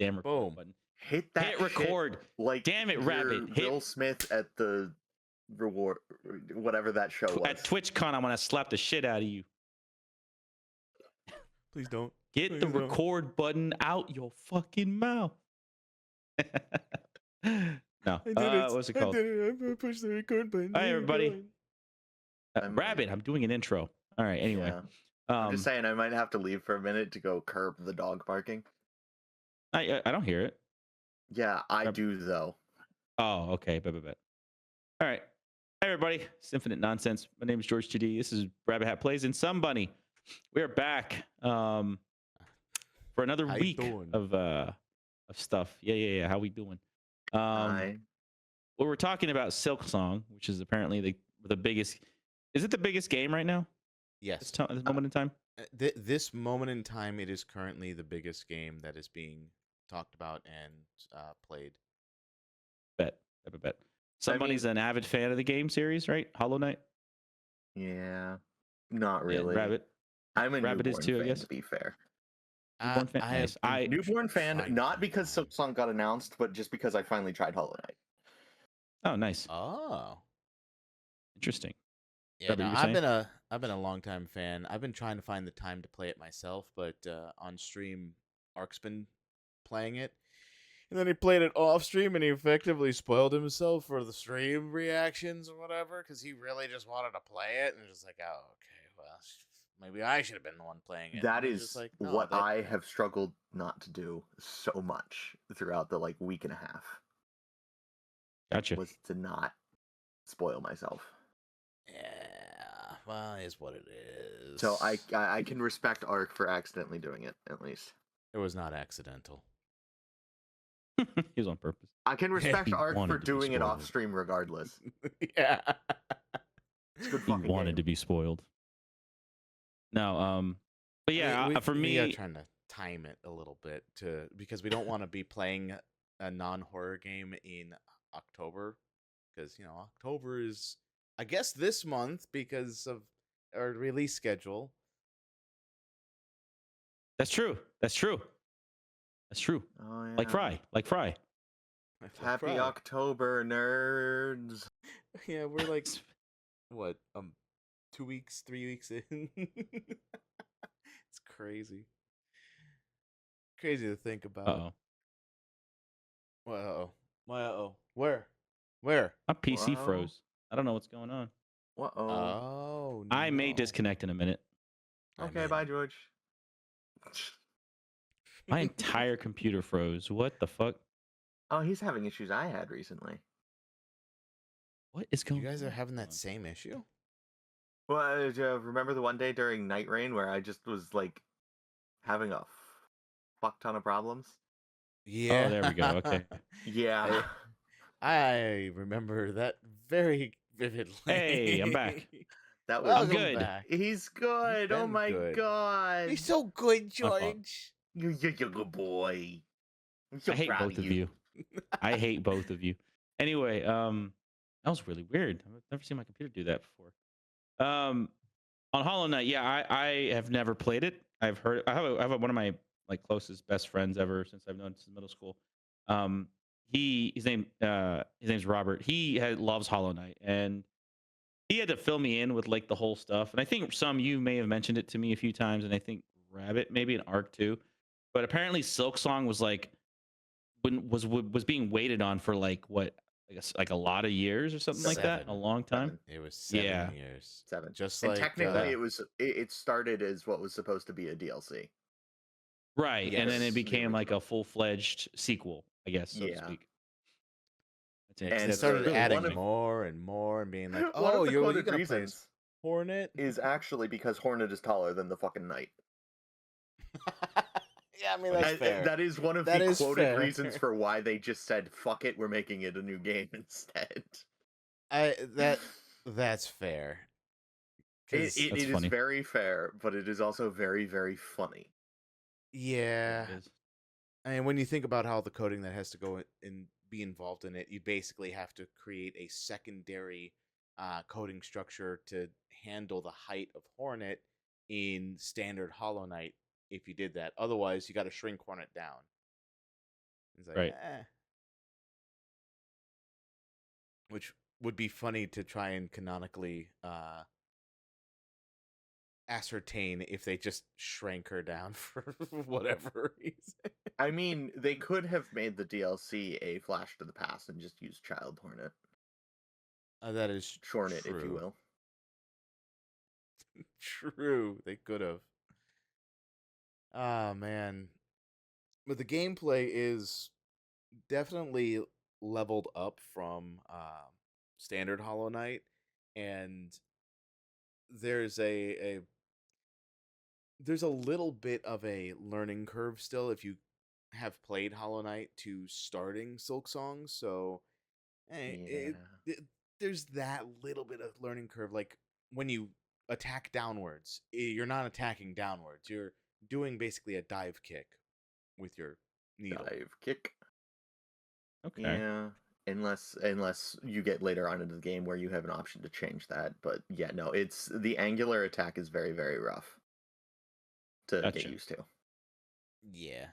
damn record Boom. button. Hit that Hit record. shit like Damn it, you're Rabbit. Hit Will Smith at the reward, whatever that show was. at TwitchCon. I'm gonna slap the shit out of you. Please don't. Get Please the don't. record button out your fucking mouth. No. I did it. What's it I called? did it. I'm gonna push the record button. Hi, everybody. I'm Rabbit, I'm doing an intro. All right, anyway. Yeah. I'm just saying I might have to leave for a minute to go curb the dog barking. I don't hear it. Yeah, I do though. Oh, okay. Bet. All right. Hi, everybody. It's Infinite Nonsense. My name is George 2D. This is Rabbit Hat Plays and Somebunny. We are back for another How you week doing? of stuff. Yeah. How we doing? Hi. Well, we're talking about Silksong, which is apparently the biggest. Is it the biggest game right now? Yes. This moment in time. This moment in time, it is currently the biggest game that is being talked about and played. Bet. Somebody's an avid fan of the game series, right? Hollow Knight. Yeah, not Yeah, really. Rabbit. I'm a Rabbit is newborn too, I fan, guess. to be fair. Newborn fan? Nice. Newborn fan, trying not to because find- Silksong got announced, but just because I finally tried Hollow Knight. Oh, nice. Oh. Interesting. Yeah, Rabbit, no, you were I've been a long time fan. I've been trying to find the time to play it myself, but on stream, Ark's been playing it, and then he played it off stream, and he effectively spoiled himself for the stream reactions or whatever, because he really just wanted to play it, and just like, oh, okay, well, maybe I should have been the one playing it. That And it's is just like, no, what I have struggled not to do so much throughout the week and a half. Gotcha. Was to not spoil myself. Yeah, well, it's what it is. So I can respect Ark for accidentally doing it, at least. It was not accidental. He was on purpose. I can respect He Ark wanted for to be doing it spoiled. off stream regardless. Yeah. It's a good He fucking wanted game. to be spoiled. No, but yeah, for we me, are trying to time it a little bit because we don't want to be playing a non-horror game in October, because October is, I guess, this month because of our release schedule. that's true. Oh, yeah. Like Fry. Happy October, nerds. Yeah, we're like what 2 weeks, 3 weeks in. It's crazy to think about. Uh-oh. Where My PC Wow. froze. I don't know what's going on. Uh-oh. Oh, I may no. disconnect in a minute. Okay, bye, George. My entire computer froze. What the fuck? Oh, he's having issues I had recently. What is going You guys on? are having that same issue? Well, remember the one day during Night Rain where I just was having a fuck ton of problems? Yeah. Oh, there we go. Okay. Yeah. I remember that very vividly. Hey, I'm back. That was Welcome good. back. He's good. He's Oh been my good. god. He's so good, My fault. George. You're a good boy. I'm so I hate proud both of you. I hate both of you. Anyway, that was really weird. I've never seen my computer do that before. On Hollow Knight, yeah, I have never played it. I've heard. I have one of my closest best friends ever since I've known since middle school. His name's Robert. He loves Hollow Knight, and he had to fill me in with the whole stuff. And I think you may have mentioned it to me a few times, and I think Rabbit, maybe an Arc too. But apparently Silksong was was being waited on for what, I guess a lot of years or something like that, 7. a long time. It was 7 Yeah. years. 7. Just and like technically it started as what was supposed to be a DLC. Right, and then Yes, it the became a original. full-fledged sequel, I guess, so to Yeah. speak. and And it started really adding one of- more and more and being like, One oh, of the you're quoted gonna play reasons as Hornet? is actually because Hornet is taller than the fucking Knight. Yeah, I mean, that's fair. That is one of That the is quoted fair. reasons for why they just said, fuck it, we're making it a new game instead. That's fair. It 'Cause- is That's funny. very fair, but it is also very, very funny. yeah. It is. I mean, when you think about how the coding that has to go and be involved in it, you basically have to create a secondary coding structure to handle the height of Hornet in standard Hollow Knight. If you did that, otherwise you got to shrink Hornet down. It's like, Right. which would be funny to try and canonically ascertain if they just shrank her down for whatever reason. I mean, they could have made the DLC a Flash to the Past and just used Child Hornet. That is Shorn it, true. if you will. True, they could have. Ah, man. But the gameplay is definitely leveled up from standard Hollow Knight, and there's there's a little bit of a learning curve still if you have played Hollow Knight to starting Silk Song. So there's that little bit of learning curve. Like when you attack downwards, you're not attacking downwards. You're doing basically a dive kick with your needle. Dive kick. Okay. Yeah. Unless you get later on into the game where you have an option to change that. But yeah, no, it's the angular attack is very, very rough to Gotcha. get used to. Yeah.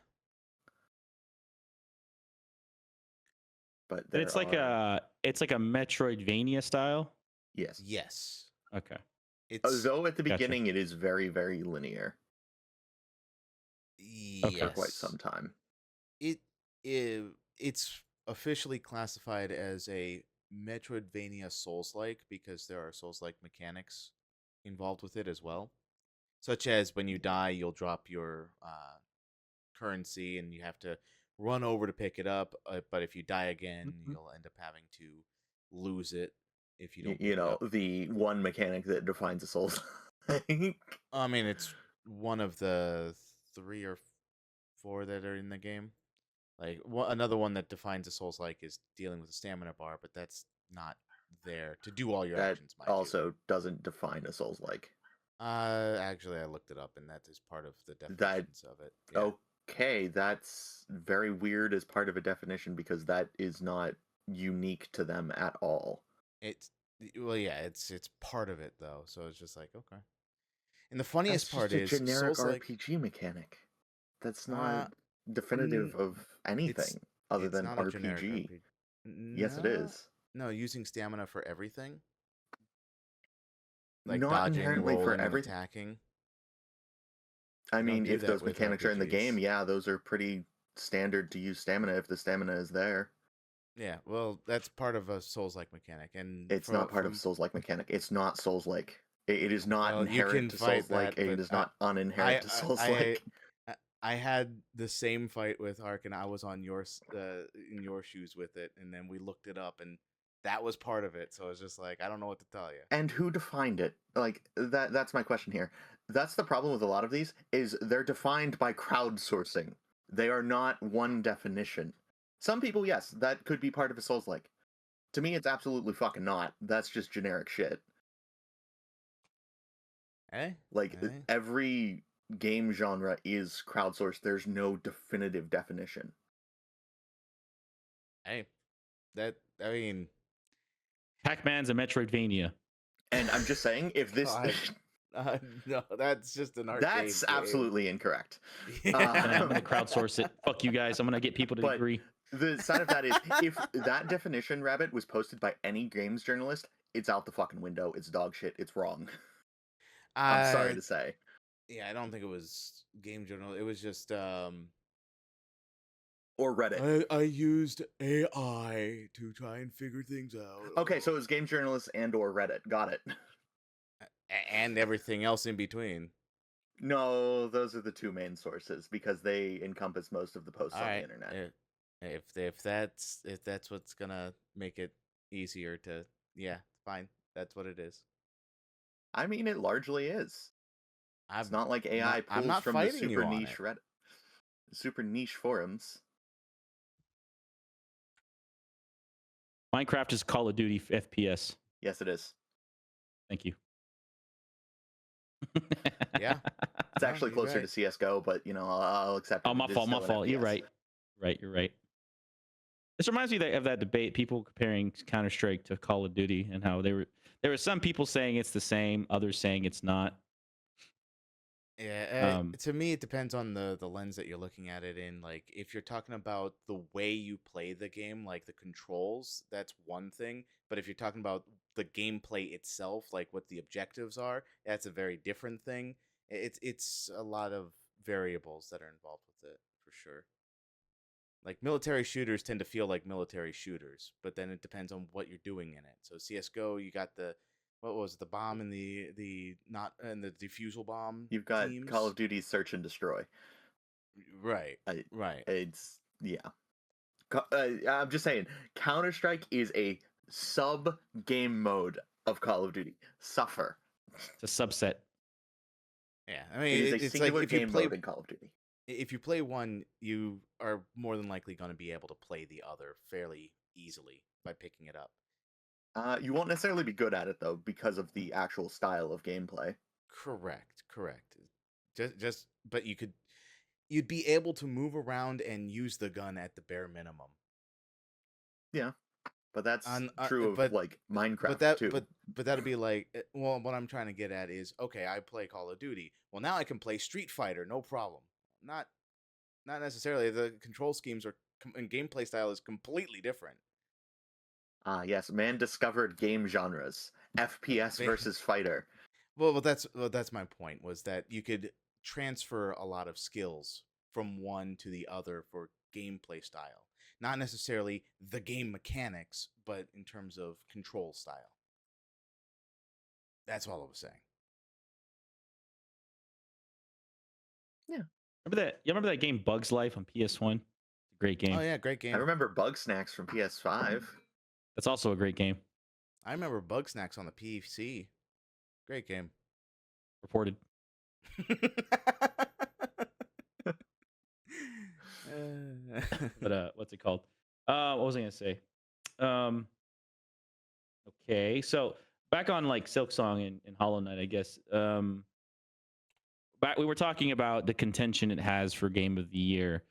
But It's like a Metroidvania style. Yes. Yes. Okay. It's Though at the Gotcha. beginning it is very, very linear yes. for quite some time. It's officially classified as a Metroidvania Souls-like because there are Souls-like mechanics involved with it as well, such as when you die, you'll drop your currency and you have to run over to pick it up. But if you die again, you'll end up having to lose it if you don't. You know, the one mechanic that defines a Souls. I mean, it's one of the 3 or 4 that are in the game. Like another one that defines a Souls-like is dealing with a stamina bar, but that's not there to do all your that actions. Also doesn't define a Souls-like. Actually, I looked it up, and that is part of the definitions of it. Yeah. Okay, that's very weird as part of a definition because that is not unique to them at all. It's part of it though, so it's just like okay. And the funniest part is generic Souls-like RPG mechanic. That's not definitive of anything other than not RPG. Yes, it is. No, using stamina for everything. Like not dodging, inherently rolling, for and everything. attacking. I mean, if those with mechanics are in the RPGs. game, yeah, those are pretty standard to use stamina if the stamina is there. Yeah, well, that's part of a Souls-like mechanic, and it's not part of Souls-like mechanic. It's not Souls-like. It is not inherent to Souls-like. It is not uninherent to Souls-like. I had the same fight with Ark, and I was on in your shoes with it, and then we looked it up, and that was part of it. So it's just like I don't know what to tell you. And who defined it? Like that's my question here. That's the problem with a lot of these is they're defined by crowdsourcing. They are not one definition. Some people, yes, that could be part of a Souls-like. To me, it's absolutely fucking not. That's just generic shit. Every game genre is crowdsourced. There's no definitive definition. Pac-Man's a Metroidvania. And I'm just saying, if this... no, that's just an arcade That's game. Absolutely incorrect. I'm going to crowdsource it. Fuck you guys. I'm going to get people to agree. The side of that is, if that definition, Rabbit, was posted by any games journalist, it's out the fucking window. It's dog shit. It's wrong. I'm sorry to say. Yeah, I don't think it was Game Journal. It was just or Reddit. I used AI to try and figure things out. Okay, so it was Game Journalists and or Reddit. Got it. And everything else in between. No, those are the two main sources because they encompass most of the posts on the internet. If that's what's gonna make it easier to, yeah, fine. That's what it is. I mean, it largely is. It's not like AI pulls from the super niche Reddit, super niche forums. Minecraft is Call of Duty FPS. Yes, it is. Thank you. Yeah, it's actually closer to CS:GO, but you know, I'll accept it. Oh, my fault. You're right. You're right. This reminds me of that debate, people comparing Counter-Strike to Call of Duty, and how there were some people saying it's the same, others saying it's not. Yeah, Um, to me, it depends on the lens that you're looking at it in. Like, if you're talking about the way you play the game, like the controls, that's one thing. But if you're talking about the gameplay itself, like what the objectives are, that's a very different thing. It's a lot of variables that are involved with it for sure. Like military shooters tend to feel like military shooters, but then it depends on what you're doing in it. So CS:GO, you got the what was it, the bomb and the not and the defusal bomb You've got Call teams. of Duty Search and Destroy. Right, I, right. it's yeah. I'm just saying, Counter Strike is a sub game mode of Call of Duty. Suffer. it's a subset. Yeah, I It mean, is a it's like singular game mode in Call of Duty. if you play one, you are more than likely going to be able to play the other fairly easily by picking it up. You won't necessarily be good at it though because of the actual style of gameplay. Correct, correct. Just, but you'd be able to move around and use the gun at the bare minimum. Yeah, but that's On, true of like Minecraft too. but that'd be like, well, what I'm trying to get at is, okay, I play Call of Duty. Well, now I can play Street Fighter, no problem. Not necessarily. The control schemes are and gameplay style is completely different. Yes, man discovered game genres. FPS They, versus fighter. well, that's my point, was that you could transfer a lot of skills from one to the other for gameplay style. Not necessarily the game mechanics, but in terms of control style. That's all I was saying. Yeah. Remember that? You remember that game Bugs Life on PS1? Great game. Oh yeah, great game. I remember Bug Snacks from PS5. That's also a great game. I remember Bug Snacks on the PC. Great game. Reported. But what's it called? What was I gonna say? Um, okay, so back on like Silk Song and Hollow Knight, I guess. Back we were talking about the contention it has for Game of the Year.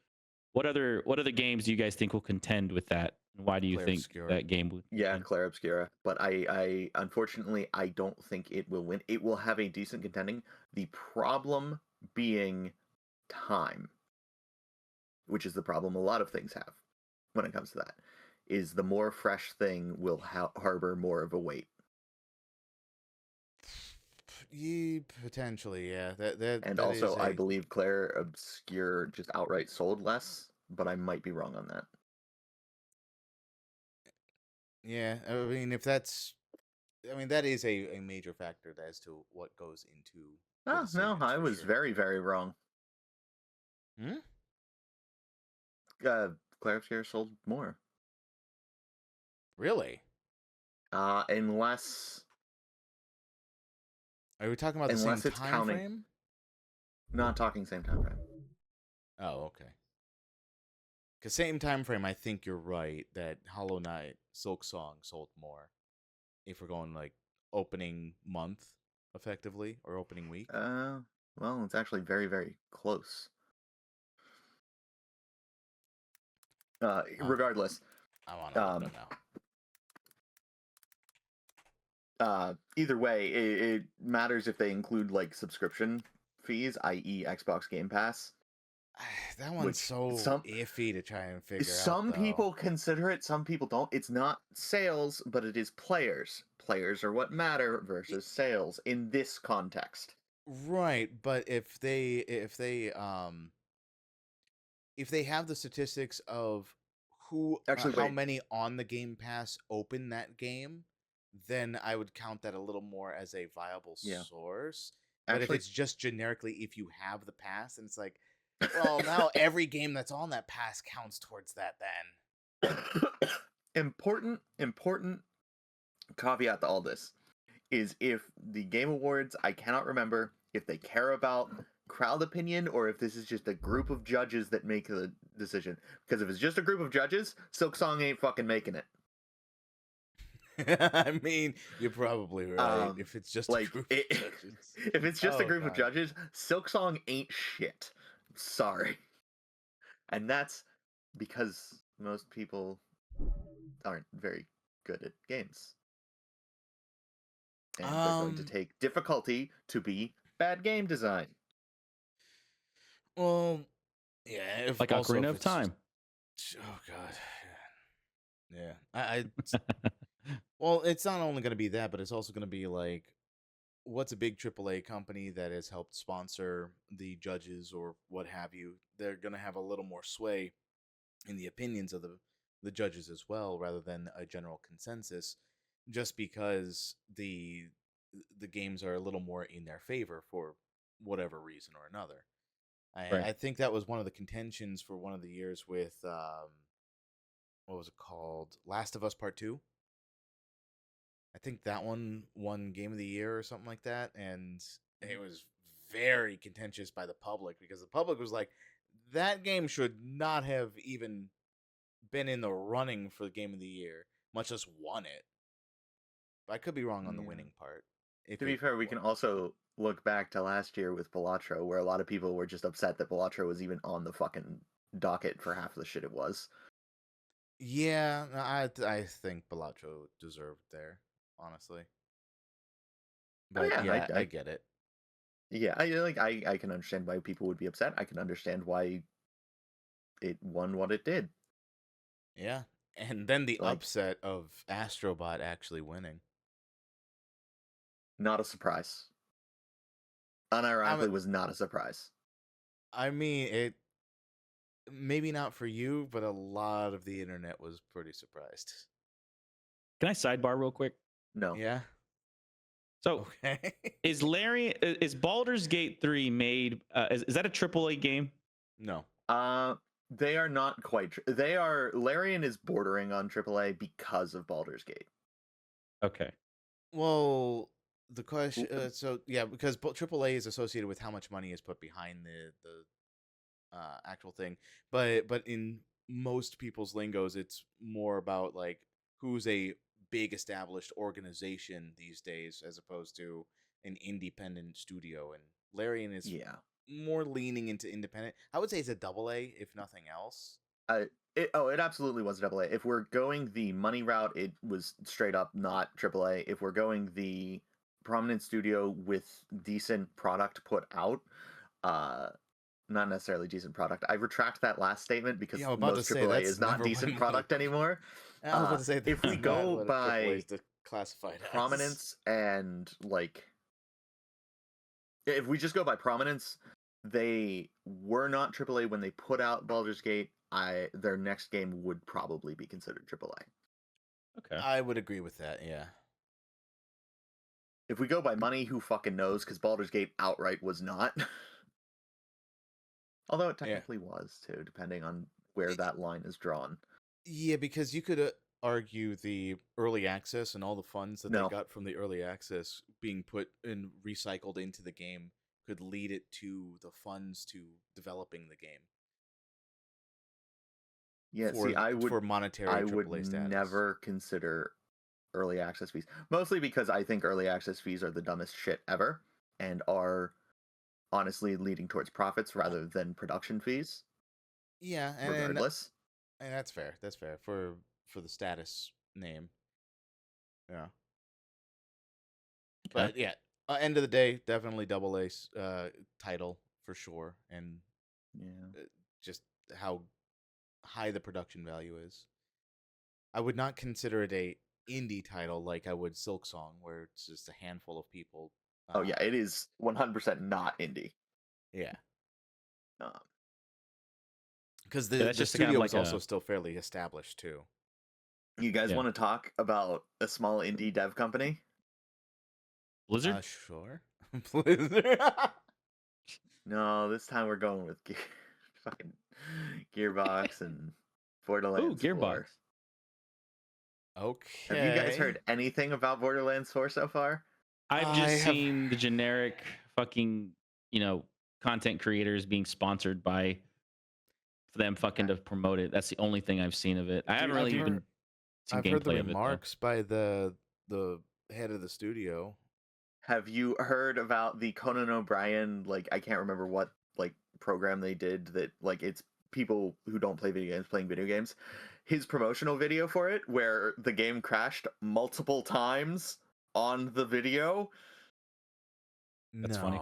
What other games do you guys think will contend with that? And why do you Clair think Obscura. that game would? Yeah, Clair Obscura. But I unfortunately I don't think it will win. It will have a decent contending. The problem being time, which is the problem a lot of things have when it comes to that, is the more fresh thing will harbor more of a weight. Yeah, potentially, yeah. And that also, is I believe Clair Obscure just outright sold less, but I might be wrong on that. yeah. I mean, if that's, I mean, that is a major factor as to what goes into. The Oh, no, decisions I for was sure. very, very wrong. Hmm? Clair Obscure sold more. Really? Unless Are we talking about the same unless it's time counting. frame? Not talking same time frame. Oh, okay. Because same time frame, I think you're right that Hollow Knight, Silk Song sold more. If we're going like opening month, effectively, or opening week. Well, it's actually very, very close. Regardless, I want to look it up now. Either way, it matters if they include like subscription fees, i.e., Xbox Game Pass. That one's so iffy to try and figure out. Some people consider it, some people don't. It's not sales, but it is players. Players are what matter versus sales in this context. Right, but if they have the statistics of who Actually, how wait. many on the Game Pass open that game, then I would count that a little more as a viable source. But Actually, if it's just generically, if you have the pass, and it's like, well, now every game that's on that pass counts towards that then. important caveat to all this is if the Game Awards, I cannot remember if they care about crowd opinion or if this is just a group of judges that make the decision. Because if it's just a group of judges, Silk Song ain't fucking making it. I mean, you're probably right. If it's just like a group of judges. If it's just a group of judges, Silk Song ain't shit. Sorry. And that's because most people aren't very good at games. And they're going to take difficulty to be bad game design. Well, yeah. If Like also Ocarina if of it's Time. oh god, yeah. Well, it's not only going to be that, but it's also going to be like, what's a big AAA company that has helped sponsor the judges or what have you? They're going to have a little more sway in the opinions of the judges as well, rather than a general consensus, just because the games are a little more in their favor for whatever reason or another. Right. I think that was one of the contentions for one of the years with what was it called, Last of Us Part 2. I think that one won Game of the Year or something like that, and it was very contentious by the public, because the public was like, that game should not have even been in the running for the Game of the Year, much less won it. But I could be wrong on the Yeah. winning part. If To be it fair, we can was. also look back to last year with Balatro, where a lot of people were just upset that Balatro was even on the fucking docket for half the shit it was. Yeah, I think Balatro deserved there, honestly. Oh But yeah, yeah, I get it. yeah, I can understand why people would be upset. I can understand why it won what it did. Yeah. And then the Like, upset of Astrobot actually winning. not a surprise. I'm, Unironically, was not a surprise. I mean, it maybe not for you, but a lot of the internet was pretty surprised. Can I sidebar real quick? No. Yeah. So Okay. is Baldur's Gate 3 made? Is that a AAA game? No. They are not quite. They are. Larian is bordering on AAA because of Baldur's Gate. Okay. Well, the question. So yeah, because AAA is associated with how much money is put behind the actual thing, but in most people's lingos, it's more about like who's a big established organization these days, as opposed to an independent studio. And Larian is Yeah. more leaning into independent. I would say it's a double A, if nothing else. It absolutely was AA. If we're going the money route, it was straight up not AAA. If we're going the prominent studio with decent product put out, uh, not necessarily decent product. I retract that last statement because Yeah, I'm about to most say AAA that's is not never decent what product anymore. I was about to say If that's we not go what a AAA is by classified as. prominence and like, if we just go by prominence, they were not AAA when they put out Baldur's Gate. Their next game would probably be considered AAA. Okay. I would agree with that. Yeah. If we go by money, who fucking knows? Because Baldur's Gate outright was not. Although it technically was too, depending on where that line is drawn. Yeah, because you could argue the early access and all the funds that they No. got from the early access being put and recycled into the game could lead it to the funds to developing the game. Yeah, for, see, for monetary I AAA would status. never consider early access fees. Mostly because I think early access fees are the dumbest shit ever and are honestly leading towards profits rather than production fees. Yeah, Regardless. and that's fair. That's fair for the status name. Yeah. Okay. But yeah, end of the day, definitely double A title for sure, and Yeah. just how high the production value is. I would not consider it a indie title like I would Silk Song, where it's just a handful of people. Oh yeah, it is 100% not indie. Yeah, Um, because Yeah, the that's just kind of studio like was also still fairly established too. you guys Yeah. want to talk about a small indie dev company? Blizzard? Sure. Blizzard. No, this time we're going with fucking Gearbox and Borderlands 4. Gearbox. Okay. Have you guys heard anything about Borderlands 4 so far? I've just seen the generic fucking, content creators being sponsored by them fucking to promote it. That's the only thing I've seen of it. I haven't really even seen I've gameplay heard the of it. remarks by the head of the studio. Have you heard about the Conan O'Brien, like, I can't remember what, like, program they did that, like, it's people who don't play video games playing video games. His promotional video for it, where the game crashed multiple times on the video. That's funny.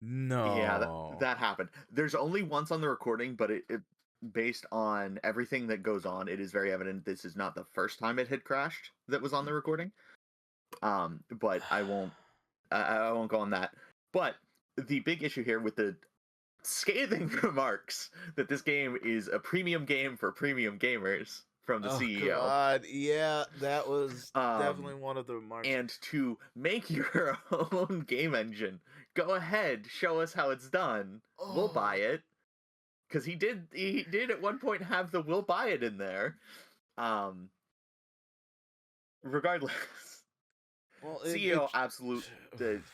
Yeah, No. that happened. There's only once on the recording, but it based on everything that goes on, it is very evident this is not the first time it had crashed that was on the recording. But I won't go on that. But the big issue here with the scathing remarks that this game is a premium game for premium gamers from the Oh CEO. God, yeah, that was definitely Um, one of the remarks. and to make your own game engine, go ahead, show us how it's done. We'll buy Oh, it. Because he did at one point have the "we'll buy it" in there. Um, regardless, well, CEO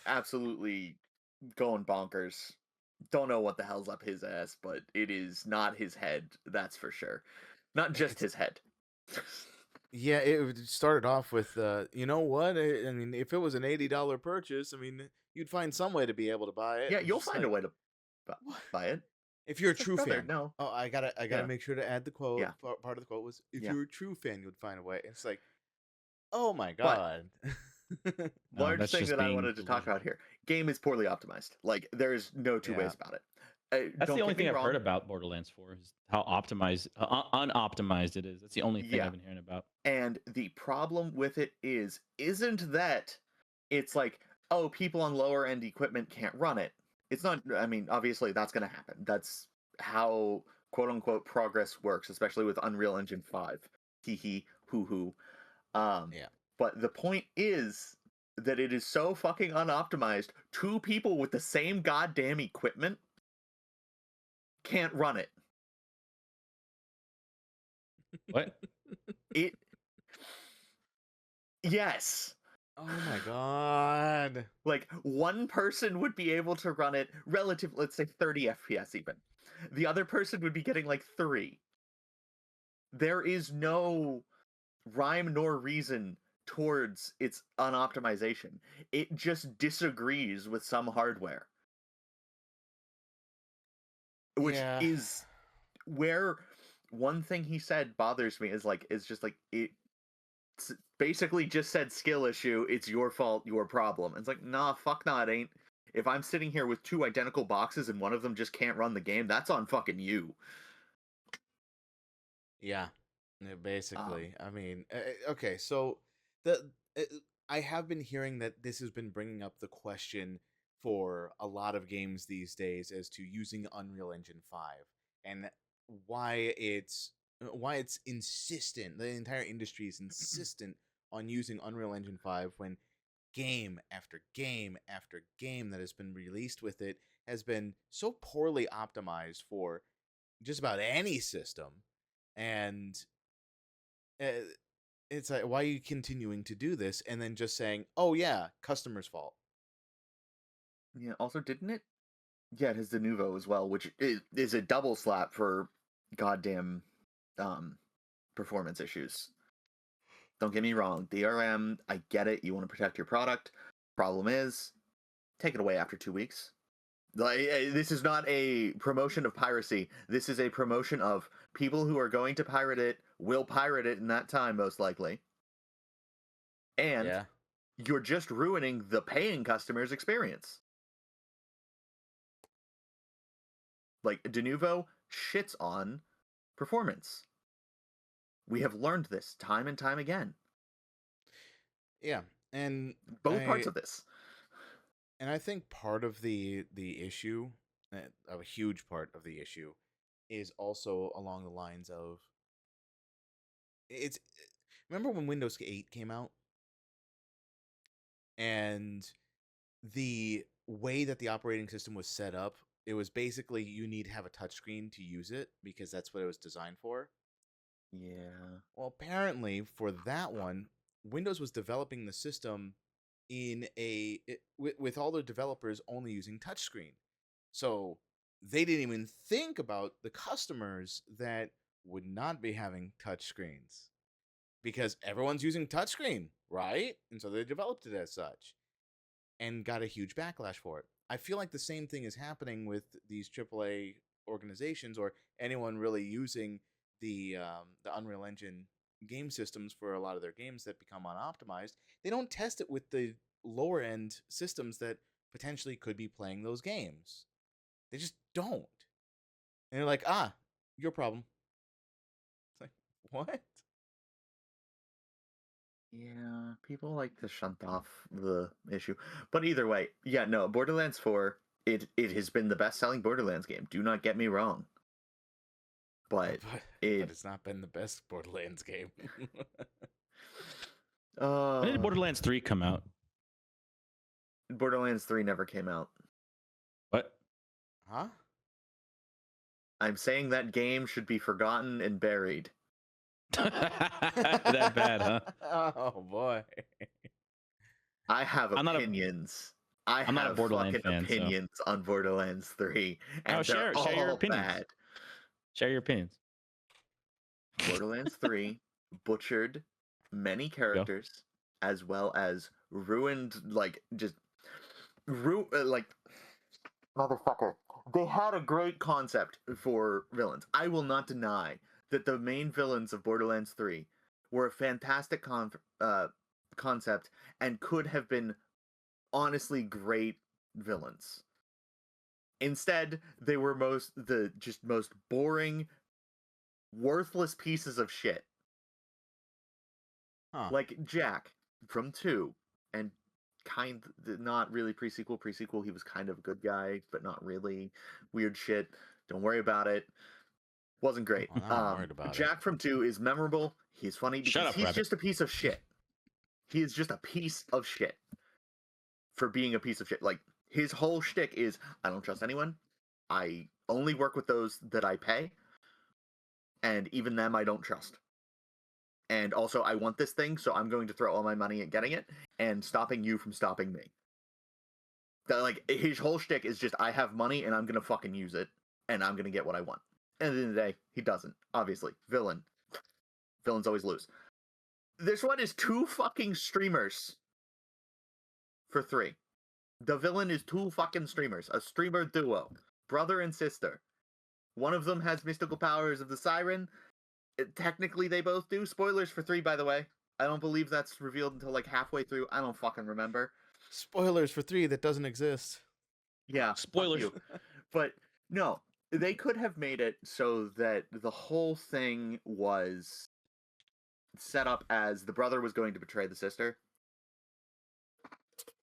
absolutely going bonkers. Don't know what the hell's up his ass, but it is not his head, that's for sure. Not just it's his head. yeah. It started off with, you know what? I mean, if it was an $80 purchase, I mean, you'd find some way to be able to buy it. Yeah, It's you'll just find a like, way to what? buy it. If you're a It's like, true brother, fan. no. Oh, I gotta Yeah, make sure to add the quote. yeah, Part of the quote was, "If yeah. you're a true fan, you'd find a way." It's like, oh my But God. No, large that's thing just that I being wanted to talk about delusional. here. Game is poorly optimized. Like, there's no two Yeah. ways about it. That's the Don't only get me thing I've heard wrong. about Borderlands 4 is how optimized, unoptimized it is. That's the only thing Yeah. I've been hearing about. And the problem with it isn't that it's like, oh, people on lower end equipment can't run it. It's not, I mean, obviously that's going to happen. That's how quote unquote progress works, especially with Unreal Engine 5. Hee hee, hoo hoo. Um, Yeah. but the point is that it is so fucking unoptimized, two people with the same goddamn equipment can't run it. What? It, yes. Oh my God. Like, one person would be able to run it relative, let's say 30 FPS even. The other person would be getting like 3. There is no rhyme nor reason towards its unoptimization. It just disagrees with some hardware, which Yeah. is where one thing he said bothers me is just like it basically just said skill issue, it's your fault, your problem. It's like, nah, fuck nah, it ain't. If I'm sitting here with 2 identical boxes and one of them just can't run the game, that's on fucking you. Yeah. Yeah, Um, basically. I mean, okay, so the uh, I have been hearing that this has been bringing up the question for a lot of games these days as to using Unreal Engine 5 and why it's insistent. The entire industry is insistent on using Unreal Engine 5 when game after game after game that has been released with it has been so poorly optimized for just about any system. And uh, it's like, why are you continuing to do this and then just saying, oh yeah, customer's fault? yeah, also, didn't it? Yeah, it has the Nouveau as well, which is a double slap for goddamn um, performance issues. Don't get me wrong, DRM, I get it. You want to protect your product. Problem is, take it away after 2 weeks. Like, this is not a promotion of piracy. This is a promotion of people who are going to pirate it will pirate it in that time, most likely. And Yeah. you're just ruining the paying customer's experience. Like, Denuvo shits on performance. We have learned this time and time again. Yeah. And Both parts I of this. and I think part of the issue, a huge part of the issue, is also along the lines of it's. Remember when Windows 8 came out and the way that the operating system was set up, it was basically you need to have a touchscreen to use it because that's what it was designed for. Yeah. Well, apparently for that one, Windows was developing the system with all the developers only using touchscreen. So they didn't even think about the customers that would not be having touchscreens because everyone's using touchscreen, right? And so they developed it as such and got a huge backlash for it. I feel like the same thing is happening with these AAA organizations or anyone really using the Unreal Engine game systems for a lot of their games that become unoptimized. They don't test it with the lower end systems that potentially could be playing those games. They just don't. And you're like, your problem. It's like, what? Yeah, people like to shunt off the issue. But either way, yeah, no, Borderlands 4, it has been the best-selling Borderlands game. Do not get me wrong. But But it it's not been the best Borderlands game. When did Borderlands 3 come out? Borderlands 3 never came out. What? Huh? I'm saying that game should be forgotten and buried. That bad, huh? Oh boy. I have I'm not a- opinions. I'm not a have Borderlands fucking fan, so- opinions on Borderlands 3, and No, they're share your all opinions. bad. Share your opinions. Borderlands 3 butchered many characters, as well as ruined, like, just like, motherfucker. They had a great concept for villains. I will not deny that the main villains of Borderlands 3 were a fantastic concept and could have been honestly great villains. Instead, they were most boring, worthless pieces of shit. Huh. Like Jack from 2, and not really pre-sequel. Pre-sequel, he was kind of a good guy, but not really. Weird shit. Don't worry about it. Wasn't great. Well, now I'm worried about Jack from 2 is memorable. He's funny because Shut up, he's Rabbit. just a piece of shit. He is just a piece of shit for being a piece of shit. Like, his whole shtick is, I don't trust anyone. I only work with those that I pay. And even them I don't trust. And also, I want this thing, so I'm going to throw all my money at getting it and stopping you from stopping me. Like, his whole shtick is just, I have money and I'm going to fucking use it, and I'm going to get what I want. And at the end of the day, he doesn't. Obviously. Villain. Villains always lose. This one is 2 fucking streamers for 3. The villain is 2 fucking streamers. A streamer duo. Brother and sister. One of them has mystical powers of the siren. Technically, they both do. Spoilers for 3, by the way. I don't believe that's revealed until like halfway through. I don't fucking remember. Spoilers for 3 that doesn't exist. Yeah, Spoilers. fuck you. But no, they could have made it so that the whole thing was set up as the brother was going to betray the sister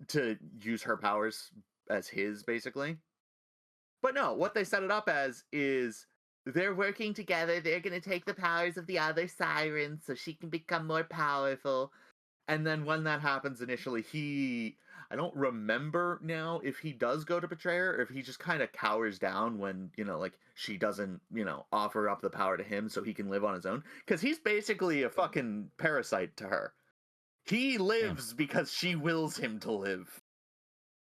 to use her powers as his, basically. But no, what they set it up as is they're working together. They're going to take the powers of the other siren so she can become more powerful. And then when that happens, initially I don't remember now if he does go to betray her or if he just kind of cowers down when, like, she doesn't, offer up the power to him so he can live on his own. Because he's basically a fucking parasite to her. He lives because she wills him to live.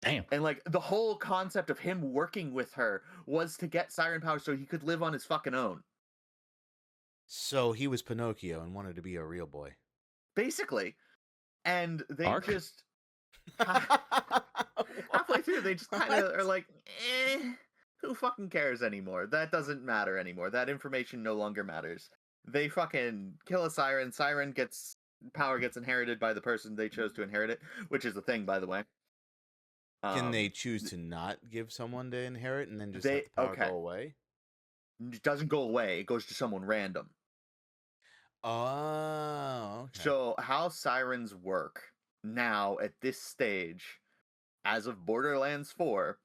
Damn. And, like, the whole concept of him working with her was to get siren power so he could live on his fucking own. So he was Pinocchio and wanted to be a real boy. Basically. And they Arc? just... halfway through, they just kind of are like, who fucking cares anymore? That doesn't matter anymore. That information no longer matters. They fucking kill a siren. Power gets inherited by the person they chose to inherit it, which is the thing, by the way. Can they choose to not give someone to inherit and then just let the power go away? It doesn't go away. It goes to someone random. Oh, okay. So how sirens work now at this stage, as of Borderlands 4,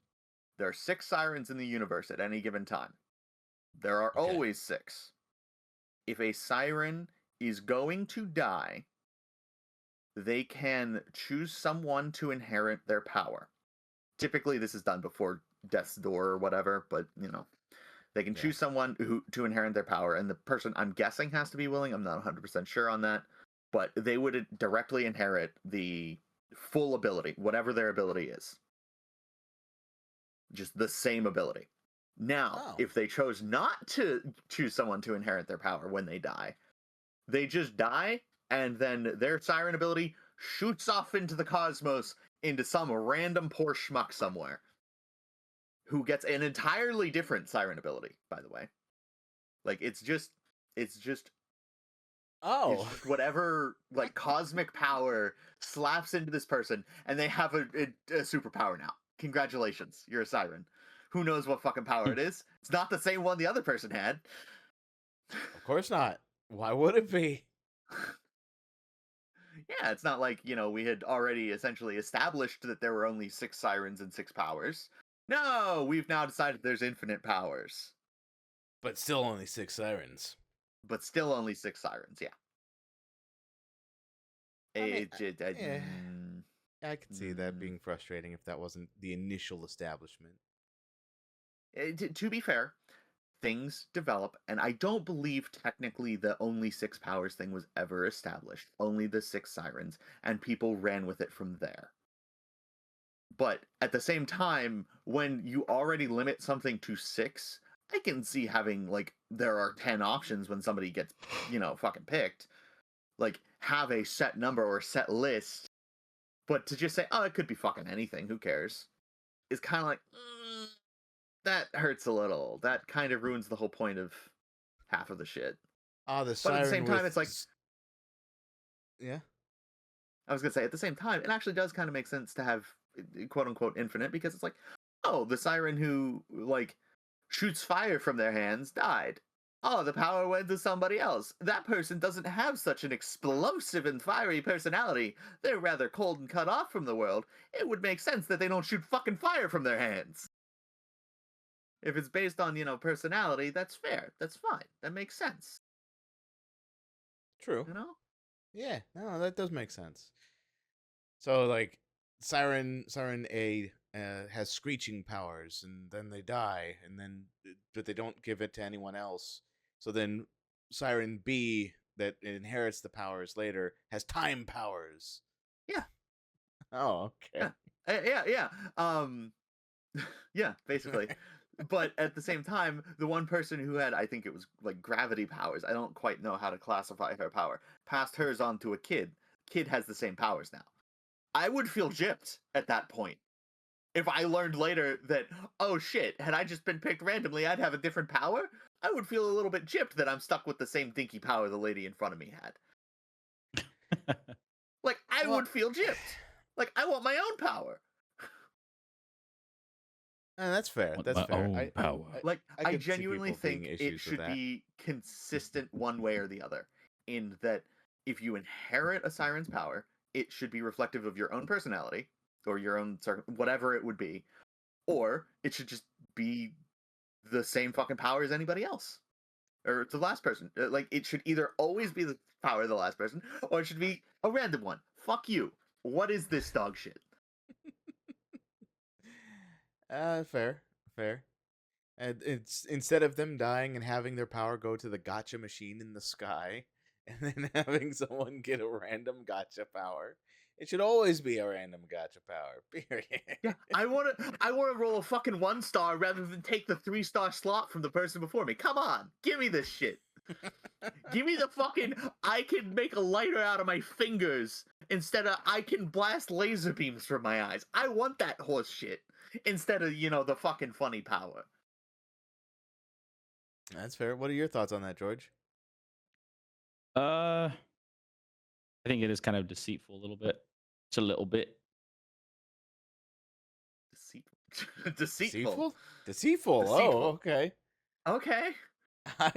there are 6 sirens in the universe at any given time. There are always 6. If a siren is going to die, they can choose someone to inherit their power. Typically, this is done before death's door or whatever, but, they can choose someone to inherit their power, and the person, I'm guessing, has to be willing. I'm not 100% sure on that, but they would directly inherit the full ability, whatever their ability is. Just the same ability. Now, if they chose not to choose someone to inherit their power when they die, they just die, and then their siren ability shoots off into the cosmos into some random poor schmuck somewhere who gets an entirely different siren ability, by the way. Like, it's just whatever, like, cosmic power slaps into this person, and they have a superpower now. Congratulations, you're a siren. Who knows what fucking power it is? It's not the same one the other person had. Of course not. Why would it be? Yeah, it's not like, we had already essentially established that there were only 6 sirens and 6 powers. No, we've now decided there's infinite powers. But still only 6 sirens. But still only 6 sirens, yeah. I could see that being frustrating if that wasn't the initial establishment. To be fair, things develop, and I don't believe technically the only 6 powers thing was ever established. Only the 6 sirens, and people ran with it from there. But at the same time, when you already limit something to 6, I can see having, like, there are 10 options when somebody gets, fucking picked. Like, have a set number or a set list. But to just say, oh, it could be fucking anything, who cares? Is kind of like, that hurts a little. That kind of ruins the whole point of half of the shit. The But at the same time, it's like... Yeah? I was going to say, at the same time, it actually does kind of make sense to have, quote-unquote, infinite, because it's like, oh, the siren who, like, shoots fire from their hands died. Oh, the power went to somebody else. That person doesn't have such an explosive and fiery personality. They're rather cold and cut off from the world. It would make sense that they don't shoot fucking fire from their hands. If it's based on, personality, that's fair. That's fine. That makes sense. True. You know? Yeah, no, that does make sense. So, like, Siren A has screeching powers, and then they die, but they don't give it to anyone else. So then Siren B, that inherits the powers later, has time powers. Yeah. Oh, okay. Yeah. Yeah, basically. But at the same time, the one person who had, I think it was like gravity powers, I don't quite know how to classify her power, passed hers on to a kid. Kid has the same powers now. I would feel gypped at that point. If I learned later that, oh shit, had I just been picked randomly, I'd have a different power, I would feel a little bit gypped that I'm stuck with the same dinky power the lady in front of me had. Like, I would feel gypped. Like, I want my own power. That's fair. Want That's my fair. own power. I genuinely think it should be consistent one way or the other. In that, if you inherit a siren's power, it should be reflective of your own personality, or your own, whatever it would be. Or it should just be the same fucking power as anybody else. Or the last person. Like, it should either always be the power of the last person, or it should be a random one. Fuck you. What is this dog shit? Fair. And it's instead of them dying and having their power go to the gotcha machine in the sky, and then having someone get a random gotcha power, it should always be a random gotcha power. Period. Yeah, I want to roll a fucking 1-star rather than take the 3-star slot from the person before me. Come on, give me this shit. Give me the fucking I can make a lighter out of my fingers instead of I can blast laser beams from my eyes. I want that horse shit instead of, the fucking funny power. That's fair. What are your thoughts on that, George? I think it is kind of deceitful a little bit. It's a little bit. Deceitful. Deceitful. Oh, okay. Okay. I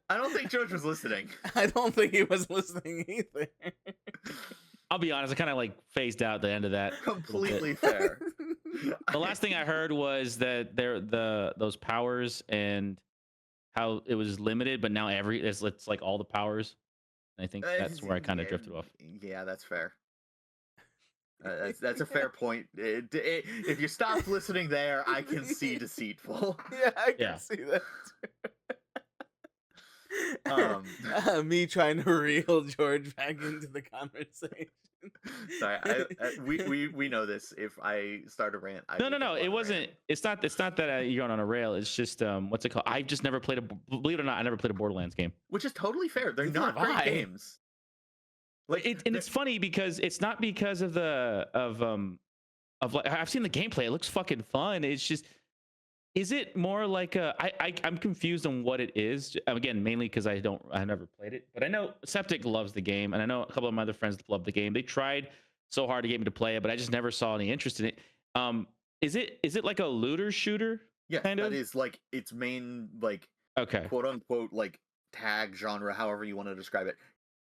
don't think George was listening. I don't think he was listening either. I'll be honest, I kind of like phased out the end of that. Completely fair. The last thing I heard was that those powers and how it was limited, but now it's like all the powers. And I think that's where I kind of drifted off. Yeah, that's fair. That's a fair point. If you stop listening there, I can see deceitful. Yeah, I can see that too. Me trying to reel George back into the conversation. Sorry, we know this. If I start a rant, No. It wasn't. It's not that you're going on a rail. It's just what's it called? I've just never played believe it or not, I never played a Borderlands game. Which is totally fair. They're not great games. Like it's funny because it's not because of like I've seen the gameplay. It looks fucking fun. It's just, is it more like I'm confused on what it is. Again, mainly because I've never played it, but I know Septic loves the game, and I know a couple of my other friends love the game. They tried so hard to get me to play it, but I just never saw any interest in it. is it like a looter shooter? Yeah, Kind that of? is like its main like Okay. quote unquote like tag genre, however you want to describe it.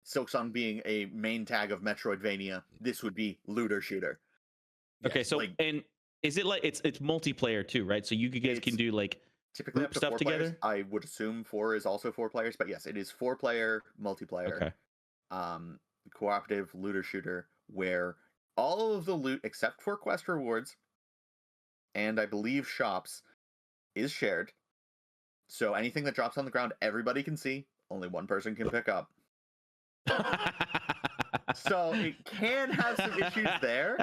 Silksong being a main tag of Metroidvania, this would be looter shooter. Okay, Yes, so like and is it like it's multiplayer too, right? So you guys can it's do like typically group up to stuff 4 players. together? I would assume 4 is also 4 players, but yes, it is 4-player multiplayer. Okay. Cooperative looter shooter where all of the loot except for quest rewards and I believe shops is shared. So anything that drops on the ground, everybody can see. Only one person can pick up. So it can have some issues there.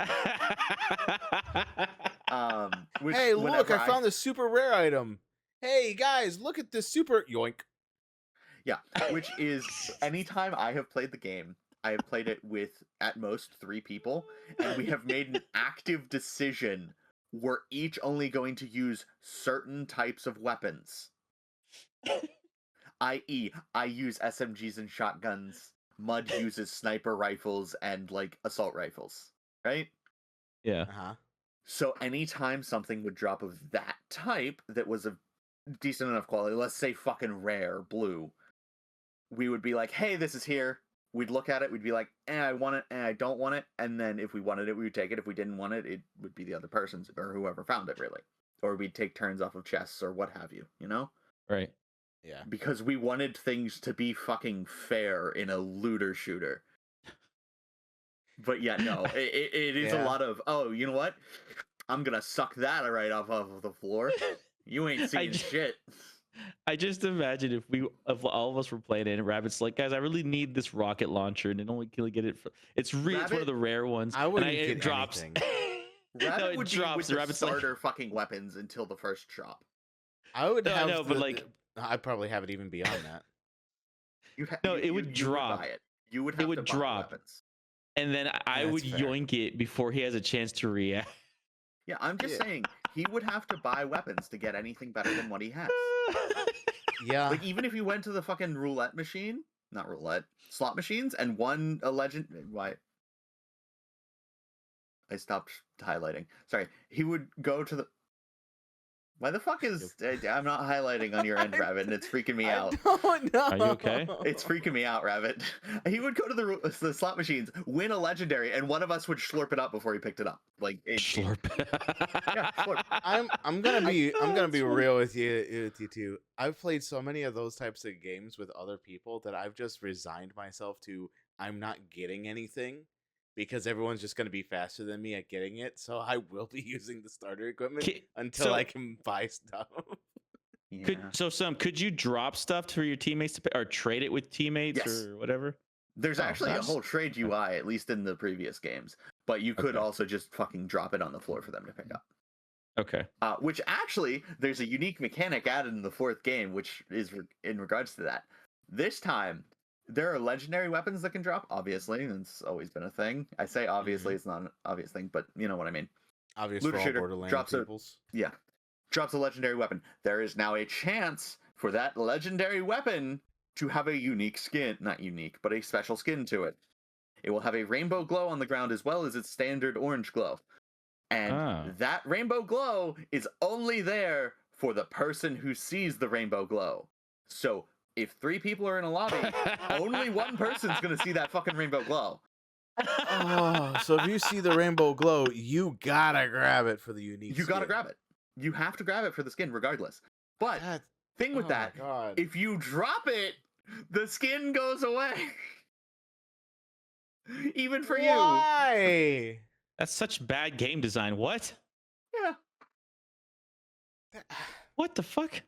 Which Hey, look! whenever I found this super rare item. Hey guys, look at this super yoink. Yeah, which is anytime I have played the game, I have played it with at most 3 people, and we have made an active decision. We're each only going to use certain types of weapons. I.e., I use SMGs and shotguns. Mud uses sniper rifles and like assault rifles, right? Yeah. So anytime something would drop of that type that was of decent enough quality, let's say fucking rare blue, we would be like, hey, this is here. We'd look at it, we'd be like, I want it, I don't want it. And then if we wanted it, we would take it. If we didn't want it, it would be the other person's or whoever found it, really. Or we'd take turns off of chests or what have you, you know? Right. Yeah. Because we wanted things to be fucking fair in a looter shooter. But yeah, no, it is a lot of, oh, you know what? I'm gonna suck that right off of the floor. You ain't seeing shit. I just imagine if all of us were playing it and Rabbit's like, guys, I really need this rocket launcher, and it only can get it. It's one of the rare ones. I wouldn't and get it drops. anything. Rabbit would drops. be with the Rabbit's starter like, fucking weapons until the first shop. I would have. No, but like, I'd probably have it even beyond that. It would drop. Would buy it. You would have to buy weapons. And then I would yoink it before he has a chance to react. Yeah, I'm just saying he would have to buy weapons to get anything better than what he has. Yeah. Like even if you went to the fucking slot machines and won a legend. Why? I stopped highlighting. Sorry. He would go to the. Why the fuck is I'm not highlighting on your end, Rabbit, and it's freaking me out. Oh no! Are you okay? It's freaking me out, Rabbit. He would go to the slot machines, win a legendary, and one of us would slurp it up before he picked it up. Like slurp. Yeah, slurp. I'm gonna be real with you too. I've played so many of those types of games with other people that I've just resigned myself to. I'm not getting anything. Because everyone's just going to be faster than me at getting it, so I will be using the starter equipment until I can buy stuff. Yeah. Could you drop stuff for your teammates to or trade it with teammates or whatever? There's actually a whole trade UI, at least in the previous games, but you could also just fucking drop it on the floor for them to pick up. Okay. Which actually, there's a unique mechanic added in the 4th game, which is in regards to that. This time, there are legendary weapons that can drop, obviously. It's always been a thing. I say obviously, it's not an obvious thing, but you know what I mean. Obvious Looter for all shooter Borderlands peoples. Drops a legendary weapon. There is now a chance for that legendary weapon to have a unique skin. Not unique, but a special skin to it. It will have a rainbow glow on the ground as well as its standard orange glow. And that rainbow glow is only there for the person who sees the rainbow glow. So if 3 people are in a lobby, only one person's gonna see that fucking rainbow glow. Oh, so if you see the rainbow glow, you gotta grab it for the unique. You gotta grab it. You have to grab it for the skin, regardless. But thing with that, if you drop it, the skin goes away. Even for you. Why? That's such bad game design. What? Yeah. What the fuck?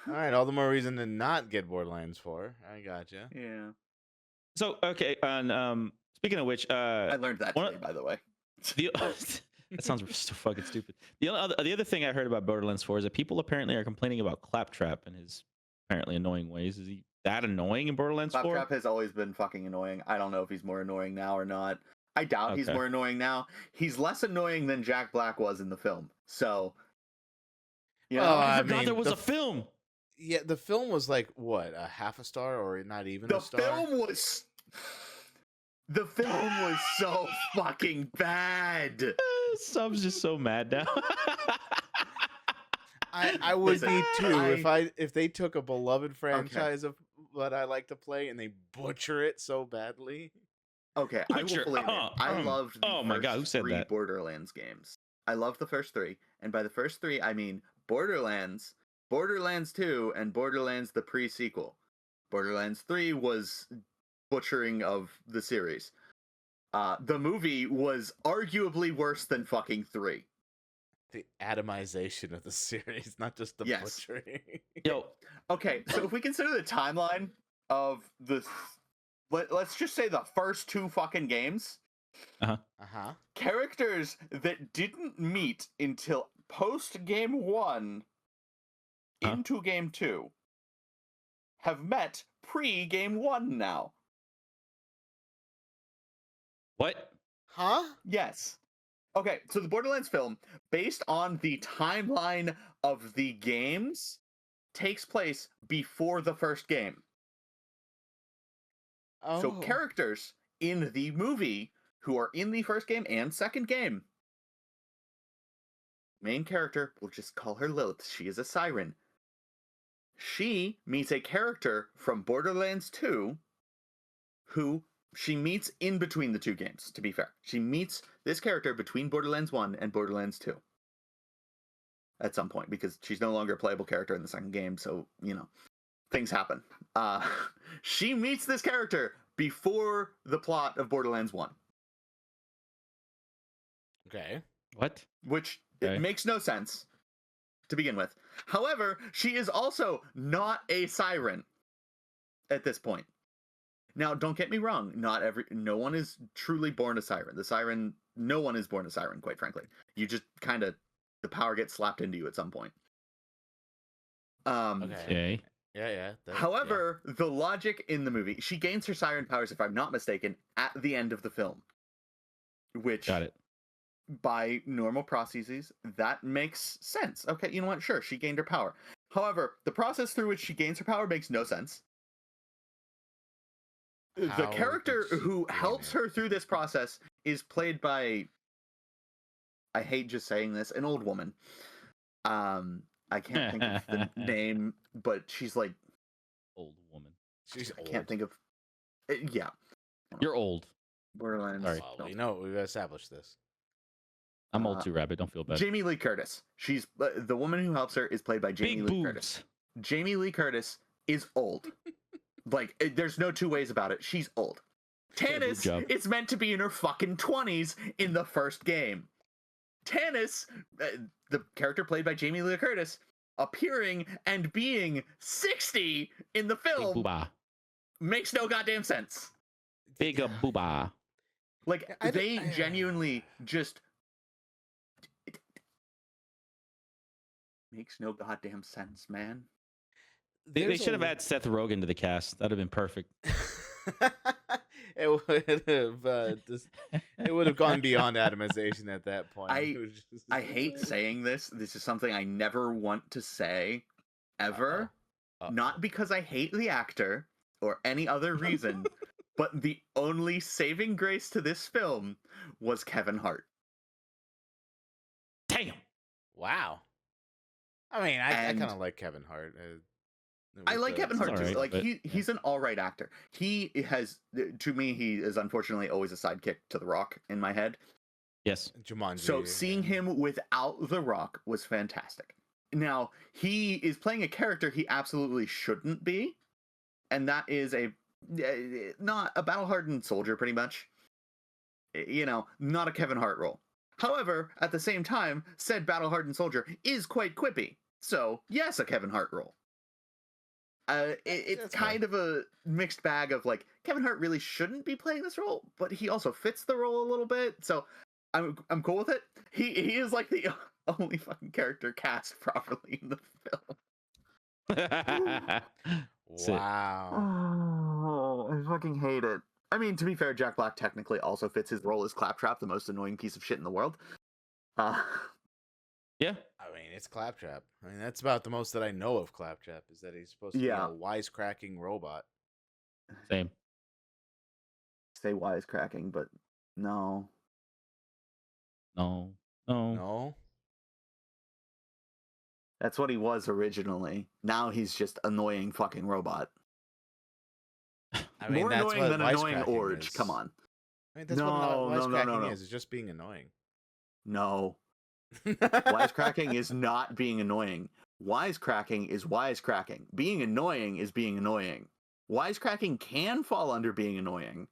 All right, all the more reason to not get Borderlands 4. I gotcha. Yeah. So okay, and speaking of which, I learned that today, by the way. That sounds so fucking stupid. The other thing I heard about Borderlands 4 is that people apparently are complaining about Claptrap and his apparently annoying ways. Is he that annoying in Borderlands 4? Claptrap has always been fucking annoying. I don't know if he's more annoying now or not. I doubt he's more annoying now. He's less annoying than Jack Black was in the film. So, you know, I forgot there was a film. Yeah, the film was like what, a half a star or not even a star? The film was so fucking bad. Sub's just so mad now. I would Listen, be too I- if they took a beloved franchise of what I like to play and they butcher it so badly. Okay, I will Butcher. fully admit, I loved the oh my God, who first said 3 that? Borderlands games. I love the first 3, and by the first 3, I mean Borderlands, Borderlands 2, and Borderlands the pre-sequel. Borderlands 3 was butchering of the series. The movie was arguably worse than fucking 3. The atomization of the series, not just the Yes. butchering. Yo, Okay, so if we consider the timeline of the, let's just say the first 2 fucking games, Uh-huh. characters that didn't meet until post game 1 Huh? into game 2 have met pre game 1 now. what? Huh? Yes. Okay, so the Borderlands film, based on the timeline of the games, takes place before the first game. Oh. So characters in the movie who are in the first game and second game, main character, we'll just call her Lilith. She is a siren. She meets a character from Borderlands 2 who she meets in between the 2 games, to be fair. She meets this character between Borderlands 1 and Borderlands 2 at some point, because she's no longer a playable character in the second game, so, you know, things happen. She meets this character before the plot of Borderlands 1. Okay. What? Which Okay. it makes no sense to begin with. However, she is also not a siren at this point. Now, don't get me wrong, no one is truly born a siren. No one is born a siren, quite frankly. You just kind of, the power gets slapped into you at some point. Okay. Yeah. However, the logic in the movie, she gains her siren powers, if I'm not mistaken, at the end of the film. Which, Got it. by normal processes, that makes sense. Okay, you know what? Sure, she gained her power. However, the process through which she gains her power makes no sense. The How character did she who gain helps it? her through this process is played by, I hate just saying this, an old woman. I can't think of the name, but she's like, Old woman. She's I old. can't think of. Yeah, You're old. Borderlands. Sorry. Well, no. we know we've established this. I'm old too, Rabbit. Don't feel bad. Jamie Lee Curtis. She's the woman who helps her is played by Jamie Big Lee boobs. Curtis. Jamie Lee Curtis is old. There's no 2 ways about it. She's old. Tannis job. is meant to be in her fucking 20s in the first game. Tannis, the character played by Jamie Lee Curtis, appearing and being 60 in the Big film booba. makes no goddamn sense. Big booba. They genuinely just makes no goddamn sense, man. They should have added Seth Rogen to the cast. That'd have been perfect. It would have gone beyond atomization at that point. I hate saying this. This is something I never want to say, ever. Uh-oh. Not because I hate the actor or any other reason, but the only saving grace to this film was Kevin Hart. Damn. Wow. I mean, I And- kind of like Kevin Hart. I like Kevin Hart It's too. alright, Like but- he's an all right actor. He has, to me, he is unfortunately always a sidekick to The Rock in my head. Yes. Jumanji. So seeing him without The Rock was fantastic. Now, he is playing a character he absolutely shouldn't be, and that is not a battle-hardened soldier, pretty much. You know, not a Kevin Hart role. However, at the same time, said battle-hardened soldier is quite quippy. So, yes, a Kevin Hart role. It's That's kind of a mixed bag of, like, Kevin Hart really shouldn't be playing this role, but he also fits the role a little bit, so I'm cool with it. He is, like, the only fucking character cast properly in the film. Sit. Wow. Oh, I fucking hate it. I mean, to be fair, Jack Black technically also fits his role as Claptrap, the most annoying piece of shit in the world. Yeah. I mean, it's Claptrap. I mean, that's about the most that I know of Claptrap, is that he's supposed to Yeah. be a wisecracking robot. Same. Say wisecracking, but no. No. Oh, No. That's what he was originally. Now he's just annoying fucking robot. I mean, More that's annoying what than annoying wisecracking Orge. is. Come on. I mean, that's what No, no, no, no, wisecracking no. is. It's just being annoying. No. Wisecracking is not being annoying. Wisecracking is wisecracking. Being annoying is being annoying. Wisecracking can fall under being annoying,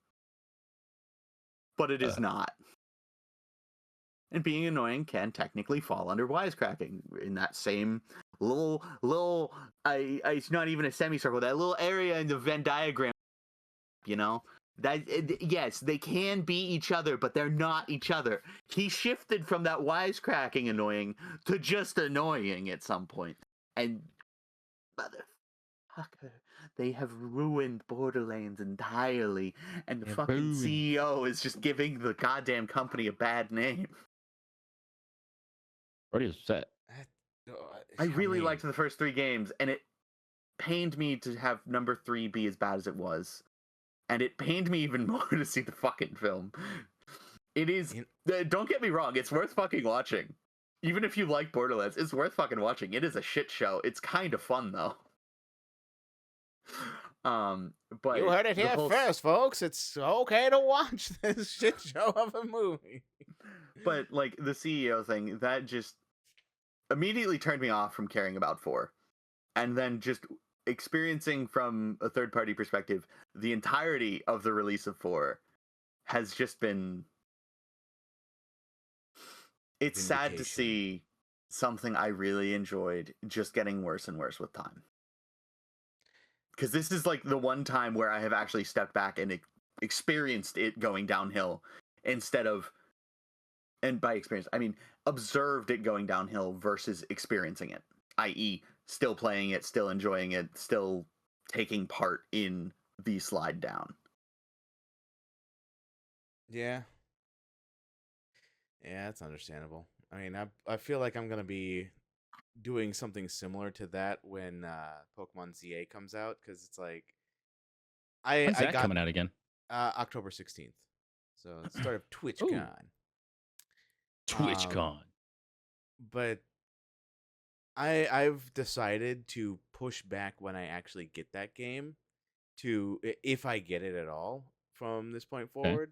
but it is not. And being annoying can technically fall under wisecracking in that same little it's not even a semicircle, that little area in the Venn diagram, you know? Yes, they can be each other, but they're not each other. He shifted from that wisecracking annoying to just annoying at some point. And motherfucker, they have ruined Borderlands entirely, and the fucking ruined. CEO is just giving the goddamn company a bad name. already upset. I really liked the first 3 games, and it pained me to have number 3 be as bad as it was. And it pained me even more to see the fucking film. It is... Don't get me wrong, it's worth fucking watching. Even if you like Borderlands, it's worth fucking watching. It is a shit show. It's kind of fun, though. But you heard it here first, folks. It's okay to watch this shit show of a movie. But, like, the CEO thing, that just immediately turned me off from caring about 4. And then just experiencing from a third-party perspective the entirety of the release of 4 has just been... It's sad to see something I really enjoyed just getting worse and worse with time. Because this is like the one time where I have actually stepped back and experienced it going downhill instead of, and by experience, I mean observed it going downhill versus experiencing it, i.e. still playing it, still enjoying it, still taking part in the slide down. Yeah. Yeah, that's understandable. I mean, I feel like I'm going to be doing something similar to that when Pokemon ZA comes out, because it's like When's I that got coming out again? October 16th. So it's start of TwitchCon. TwitchCon. But I've decided to push back when I actually get that game to, if I get it at all from this point forward,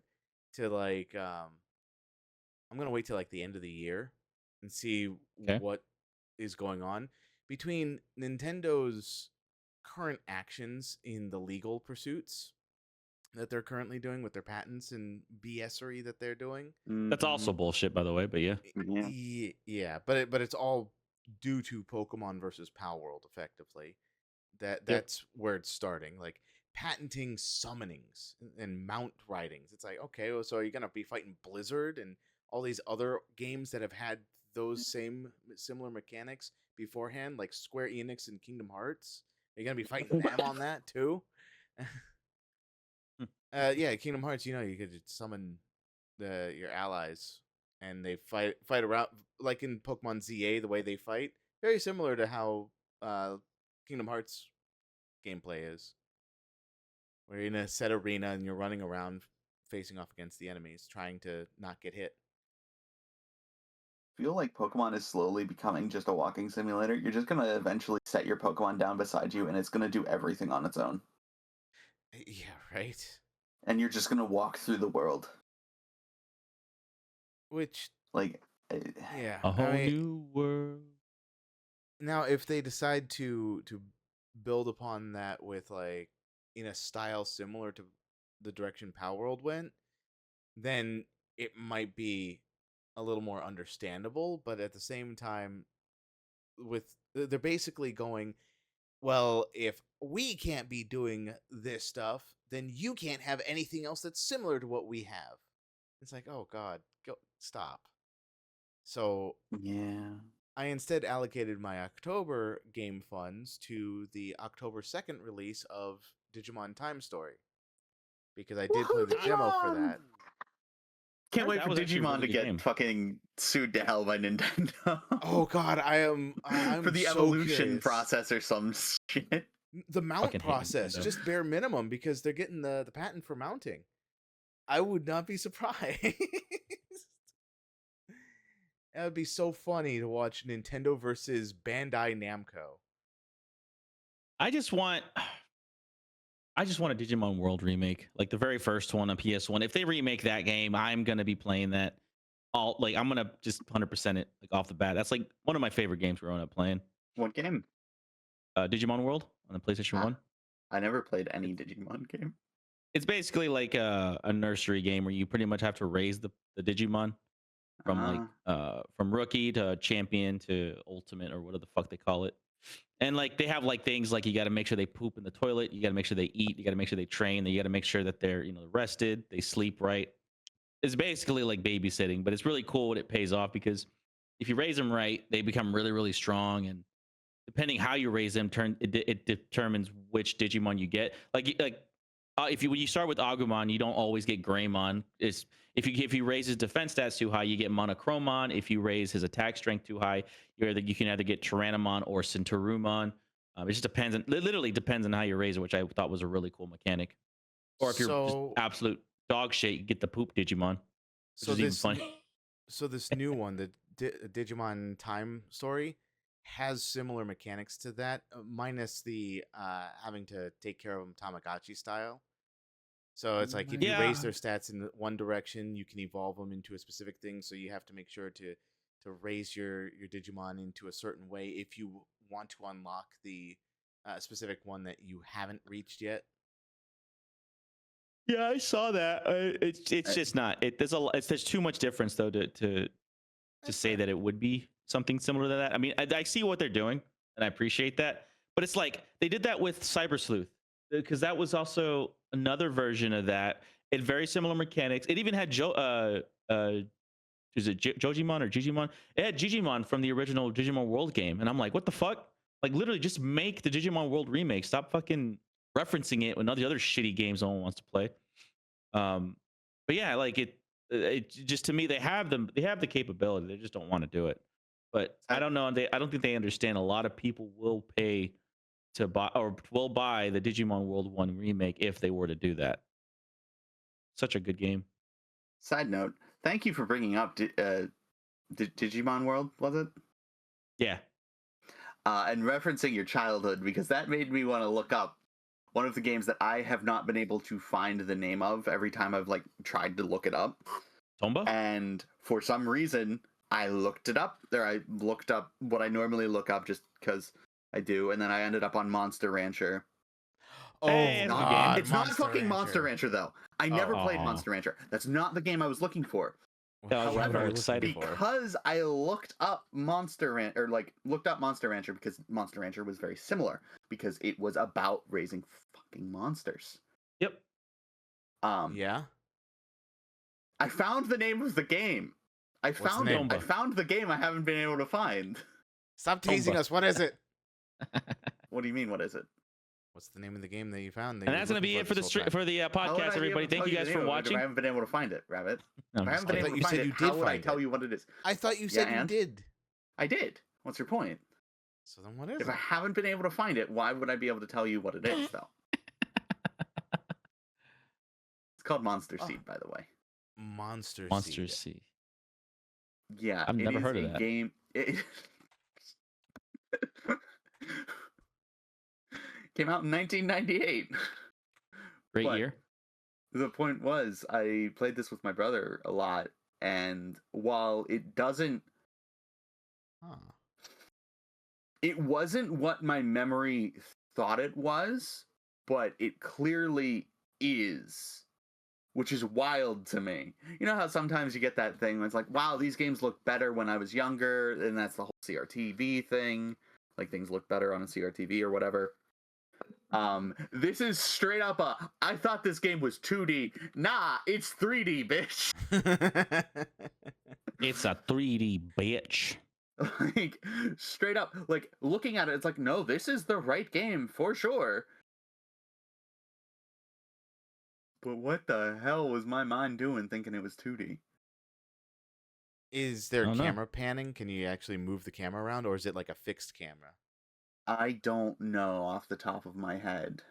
to like I'm gonna wait till like the end of the year and see what is going on between Nintendo's current actions in the legal pursuits that they're currently doing with their patents and BSery that they're doing. That's also bullshit, by the way. But yeah, yeah, but it's all due to Pokemon versus Palworld, effectively. That's where it's starting. Like patenting summonings and mount ridings. It's like, okay, well, so are you gonna be fighting Blizzard and all these other games that have had those similar mechanics beforehand, like Square Enix and Kingdom Hearts? Are you gonna be fighting them on that too? Yeah, Kingdom Hearts. You know, you could summon your allies, and they fight around like in Pokemon ZA. The way they fight, very similar to how Kingdom Hearts gameplay is, where you're in a set arena and you're running around facing off against the enemies, trying to not get hit. I feel like Pokemon is slowly becoming just a walking simulator. You're just gonna eventually set your Pokemon down beside you, and it's gonna do everything on its own. Yeah, right. And you're just gonna walk through the world. Which, like, yeah, a whole new world. Now, if they decide to build upon that with like in a style similar to the direction Palworld went, then it might be a little more understandable. But at the same time, they're basically going, well, if we can't be doing this stuff, then you can't have anything else that's similar to what we have. It's like, oh God, go stop. So yeah, I instead allocated my October game funds to the October 2nd release of Digimon Time Story, because I did play the demo for that. Can't wait for Digimon to get fucking sued to hell by Nintendo. Oh God, I'm for the so evolution curious. process or some shit. The mount process, just bare minimum, because they're getting the patent for mounting. I would not be surprised. That would be so funny to watch Nintendo versus Bandai Namco. I just want a Digimon World remake, like the very first one on PS1. If they remake that game, I'm gonna be playing that. I'm gonna just 100% it like off the bat. That's like one of my favorite games growing up playing. What game? Digimon World on the PlayStation Ah, 1. I never played any Digimon game. It's basically like a nursery game where you pretty much have to raise the Digimon from from rookie to champion to ultimate or whatever the fuck they call it. And like they have like things like you got to make sure they poop in the toilet, you got to make sure they eat, you got to make sure they train, you got to make sure that they're rested, they sleep right. It's basically like babysitting, but it's really cool when it pays off because if you raise them right, they become really really strong, and depending how you raise them, it determines which Digimon you get. If you start with Agumon, you don't always get Greymon. It's if you raise his defense stats too high, you get Monochromon. If you raise his attack strength too high, you can either get Tyrannomon or Centurumon. It just depends. It literally depends on how you raise it, which I thought was a really cool mechanic. Or if you're just absolute dog shit, you get the poop Digimon, which is even funny. So this new one, the Digimon Time story, has similar mechanics to that, minus the having to take care of them Tamagotchi style. So it's like if you raise their stats in one direction, you can evolve them into a specific thing. So you have to make sure to raise your Digimon into a certain way if you want to unlock the specific one that you haven't reached yet. Yeah, I saw that. It's just not. There's too much difference though to say that it would be something similar to that. I mean, I see what they're doing, and I appreciate that. But it's like they did that with Cyber Sleuth, because that was also another version of that. It had very similar mechanics. It even had is it Jojimon or Jijimon? It had Jijimon from the original Digimon World game, and I'm like, what the fuck? Like, literally, just make the Digimon World remake. Stop fucking referencing it when all the other shitty games no one wants to play. But yeah, like it just, to me, they have the capability. They just don't want to do it. But I don't know. I don't think they understand. A lot of people will pay to buy or will buy the Digimon World 1 remake if they were to do that. Such a good game. Side note: thank you for bringing up Digimon World. Was it? Yeah. And referencing your childhood, because that made me want to look up one of the games that I have not been able to find the name of every time I've tried to look it up. Tomba? And for some reason, I looked it up. I looked up what I normally look up just because I do, and then I ended up on Monster Rancher. Oh, hey, God, it's not fucking Monster Rancher though. I never played Monster Rancher. That's not the game I was looking for. However, excited because I looked up Monster Rancher, because Monster Rancher was very similar because it was about raising fucking monsters. Yep. Yeah. I found the name of the game. I found the game I haven't been able to find. Stop teasing us. What is it? What do you mean? What is it? What's the name of the game that you found? And that's going to be it for the podcast, everybody. Thank you guys for watching. I haven't been able to find it, Rabbit. No, I haven't been able to find it. How would I tell you what it is? I thought you said you did. I did. What's your point? So then what is it? If I haven't been able to find it, why would I be able to tell you what it is, though? It's called Monster Seed, by the way. Monster Seed. Yeah. I've never heard of that. Game. Came out in 1998. Great year. The point was, I played this with my brother a lot, and while it doesn't... It wasn't what my memory thought it was, but it clearly is, which is wild to me. You know how sometimes you get that thing where it's like, wow, these games look better when I was younger, and that's the whole CRTV thing. Like, things look better on a CRTV or whatever. This is straight up I thought this game was 2D. Nah, it's 3D, bitch. It's a 3D bitch. Like, straight up, like, looking at it, it's like, no, this is the right game for sure. But what the hell was my mind doing thinking it was 2D? Is there camera panning? Can you actually move the camera around, or is it like a fixed camera? I don't know off the top of my head.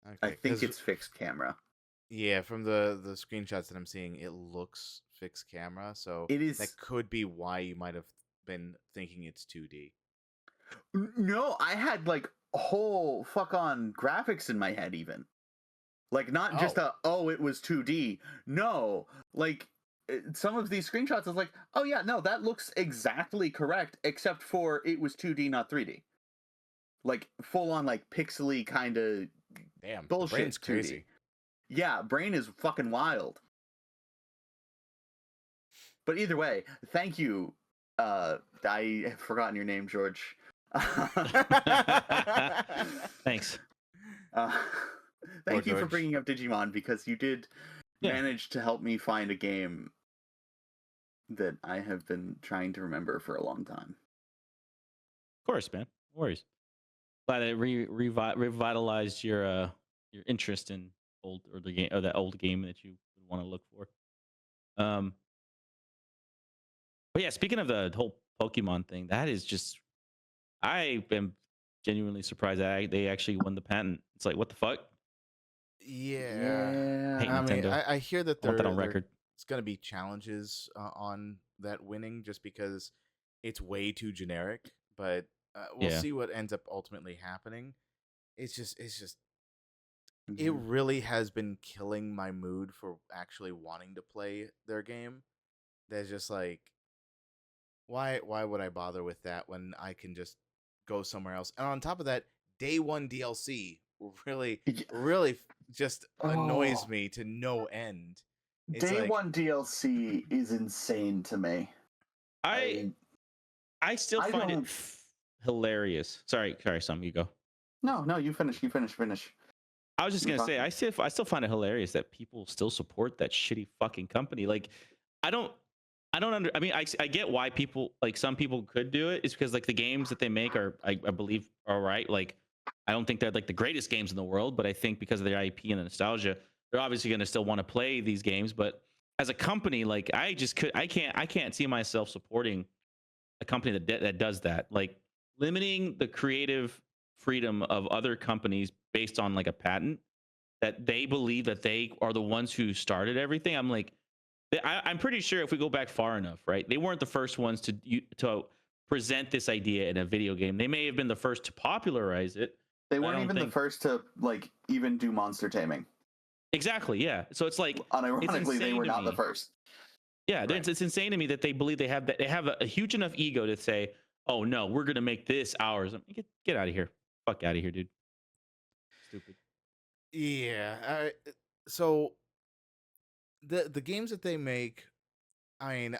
Okay, I think it's fixed camera. Yeah, from the screenshots that I'm seeing, it looks fixed camera, so It is. that could be why you might have been thinking it's 2D. No, I had like whole fuck on graphics in my head, even. Like, not just it was 2D. No, like, some of these screenshots, I was like, oh yeah, no, that looks exactly correct, except for it was 2D, not 3D. Like, full on, like, pixely kind of Damn, the bullshit brain's 2D. crazy. Yeah, brain is fucking wild. But either way, thank you. I have forgotten your name, George. Thanks. Thank you for George. bringing up Digimon, because you did manage to help me find a game that I have been trying to remember for a long time. Of course, man. No worries. Glad it revitalized your interest in the game, or that old game that you would want to look for. But yeah, speaking of the whole Pokemon thing, that is just, I am genuinely surprised that they actually won the patent. It's like, what the fuck? Yeah. Hate I mean, Nintendo. I hear that I want that on record. it's going to be challenges on that winning, just because it's way too generic. But we'll see what ends up ultimately happening. It's just it really has been killing my mood for actually wanting to play their game. There's just like, why would I bother with that when I can just go somewhere else? And on top of that, day one DLC really just annoys me to no end. It's Day like, one DLC is insane to me. I still find it hilarious. Sorry, Sam, you go. No, you finish. I was just gonna say, I still find it hilarious that people still support that shitty fucking company. Like, I mean, I get why people, like, some people could do it. It's because, like, the games that they make are, I believe, are right. Like, I don't think they're like the greatest games in the world, but I think because of their IP and the nostalgia, they're obviously gonna still want to play these games. But as a company, like, I can't see myself supporting a company that does that. Like, limiting the creative freedom of other companies based on like a patent that they believe that they are the ones who started everything. I'm like, I'm pretty sure if we go back far enough, right? They weren't the first ones to present this idea in a video game. They may have been the first to popularize it. They weren't even the first to, like, even do monster taming. Exactly, yeah. So it's like, unironically, they were not the first. Yeah, right. It's insane to me that they believe they have a huge enough ego to say, "Oh no, we're gonna make this ours." Get out of here, fuck out of here, dude. Stupid. Yeah. So the games that they make, I mean,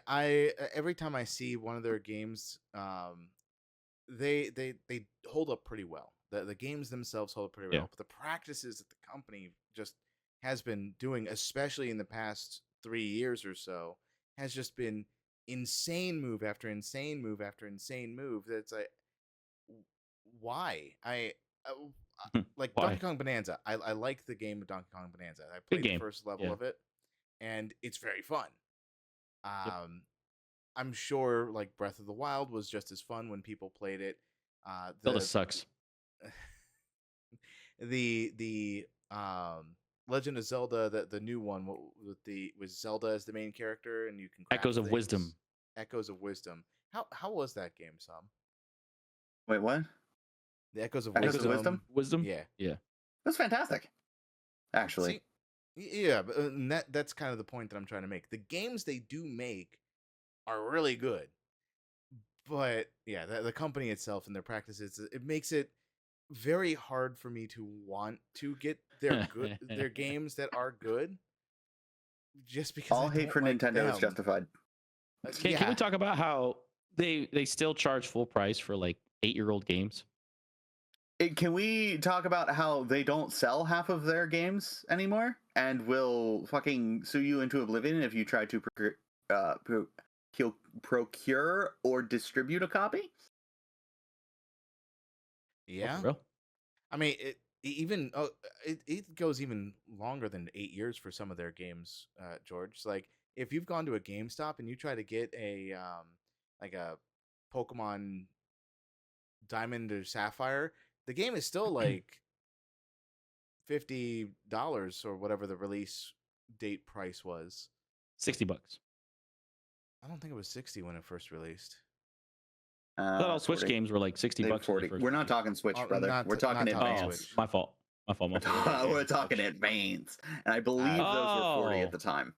every time I see one of their games, they hold up pretty well. The games themselves hold up pretty well, but the practices that the company just has been doing, especially in the past 3 years or so, has just been insane move after insane move after insane move. That's like, why? Like Why? Donkey Kong Bonanza. I like the game of Donkey Kong Bonanza. I played the first level of it, and it's very fun. I'm sure like Breath of the Wild was just as fun when people played it. Zelda sucks. The Legend of Zelda, the new one with Zelda as the main character, and you can craft Echoes of Wisdom. Echoes of Wisdom. How was that game, Sam? Wait, what? The Echoes of Wisdom? Wisdom? Yeah. That's fantastic. Actually. See, yeah, but that's kind of the point that I'm trying to make. The games they do make are really good. But yeah, the company itself and their practices, it makes it very hard for me to want to get their games that are good, just because all hate for Nintendo is justified. Can we talk about how they still charge full price for like 8-year-old games? Can we talk about how they don't sell half of their games anymore and will fucking sue you into oblivion if you try to procure or distribute a copy? Yeah. Oh, for real? I mean, it goes even longer than 8 years for some of their games, George. Like, if you've gone to a GameStop and you try to get a like a Pokemon Diamond or Sapphire, the game is still like $50 or whatever the release date price was. $60. I don't think it was 60 when it first released. I thought all Switch 40. games were like $60 They when they 40. first We're not released. talking Switch, brother. not We're talking not talking advance. Switch. My fault. My fault. My fault. We're Okay. talking advance, and I believe those were 40 Oh. at the time.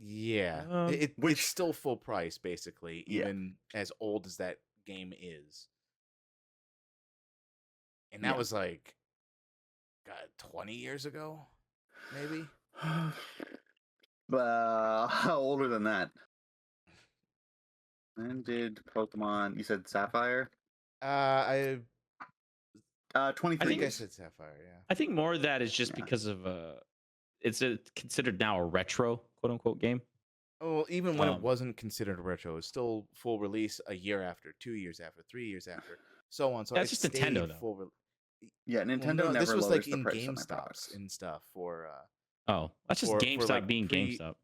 Yeah, Um, Which- it's still full price basically, Yeah. even as old as that game is. And that Yeah. was like, God, 20 years ago, maybe. Older than that. When did Pokemon? You said Sapphire. I 23 think I years. said Sapphire. Yeah. I think more of that is just Yeah. because of it's considered now a retro quote unquote game. Well, even when it Um, wasn't considered a retro, it was still full release a year after, 2 years after, 3 years after, so on. So Yeah, it it's just Nintendo, stayed though. full. Yeah, Nintendo no, never this was lowers like in the price on their GameStops products. and stuff for. Oh, that's just for, GameStop like, being GameStop.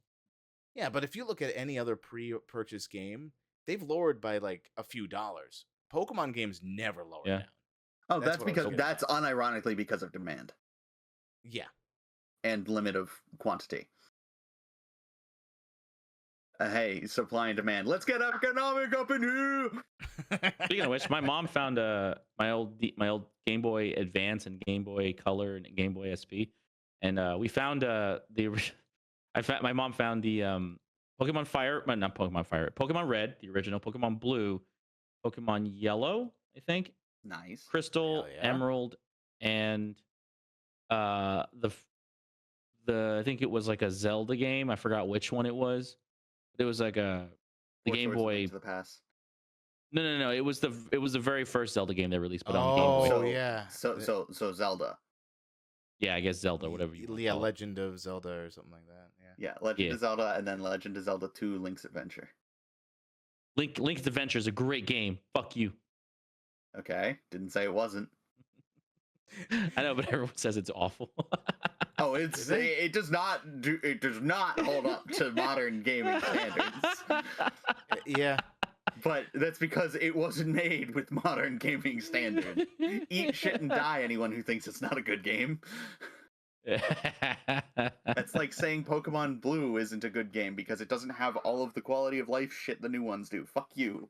Yeah, but if you look at any other pre-purchase game, they've lowered by like a few dollars. Pokemon games never lower Yeah. down. Oh, That's that's what I was because getting that's at. unironically because of demand Yeah. and limit of quantity. Hey, supply and demand. Let's get economic up in here. Speaking of which, my mom found my old Game Boy Advance and Game Boy Color and Game Boy SP, and we found my mom found the Pokemon Fire, not Pokemon Fire, Pokemon Red, the original, Pokemon Blue, Pokemon Yellow, I think, Nice. Crystal, Hell yeah. Emerald, and the I think it was like a Zelda game. I forgot which one it was. It was like the Four Game Swords of Boy. Link to the Past. No. It was the very first Zelda game they released, but on the Game Boy. Oh, yeah. So Zelda. Yeah, I guess Zelda, whatever you want. Yeah, to call it. Legend of Zelda or something like that. Yeah. Yeah, Legend Yeah. of Zelda, and then Legend of Zelda 2: Link's Adventure. Link's Adventure is a great game. Fuck you. Okay, didn't say it wasn't. I know, but everyone says it's awful. Oh, it does not hold up to modern gaming standards. Yeah. But that's because it wasn't made with modern gaming standards. Eat shit and die, anyone who thinks it's not a good game. That's like saying Pokemon Blue isn't a good game because it doesn't have all of the quality of life shit the new ones do. Fuck you.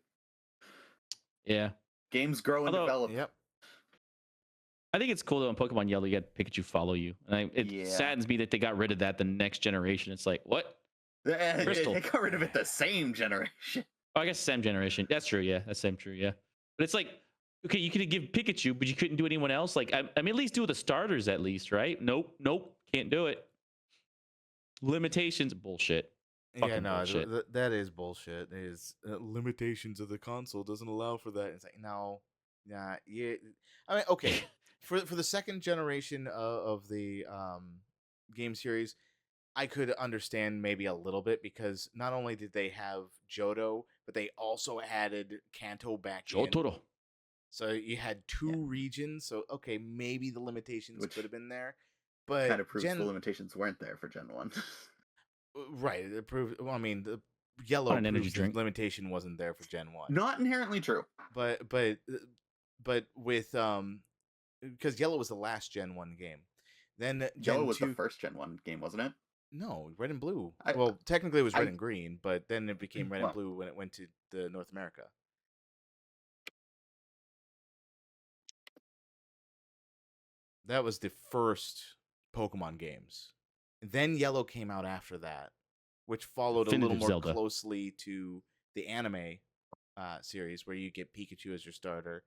Yeah. Games grow and develop. Yep. I think it's cool though in Pokemon Yellow you got Pikachu follow you. And it saddens me that they got rid of that the next generation. It's like, what? Crystal. They got rid of it the same generation. Oh, I guess same generation. That's true, yeah. That's same true, yeah. But it's like, okay, you could give Pikachu, but you couldn't do anyone else. Like, I mean, at least do the starters at least, right? Nope, can't do it. Limitations, bullshit. Yeah, Fucking no, bullshit. that is bullshit. It is limitations of the console doesn't allow for that. It's like, no, yeah. I mean, okay, for the second generation of the game series, I could understand maybe a little bit because not only did they have Johto, but they also added Kanto back in. Jotaro. So you had two regions. So okay, maybe the limitations Which could have been there, but Kind of proves the limitations weren't there for Gen 1. right, it proved. Well, I mean, the yellow Want an energy proves the drink. limitation wasn't there for Gen 1. Not inherently true. But with because yellow was the last Gen 1 game. Then Gen Yellow was 2, the first Gen 1 game, wasn't it? no, red and blue. I- Well, technically it was red I- and green, but then it became red Well- and blue when it went to the North America. That was the first Pokemon games. Then Yellow came out after that, which followed a little Definitive more Zelda. closely to the anime series, where you get Pikachu as your starter,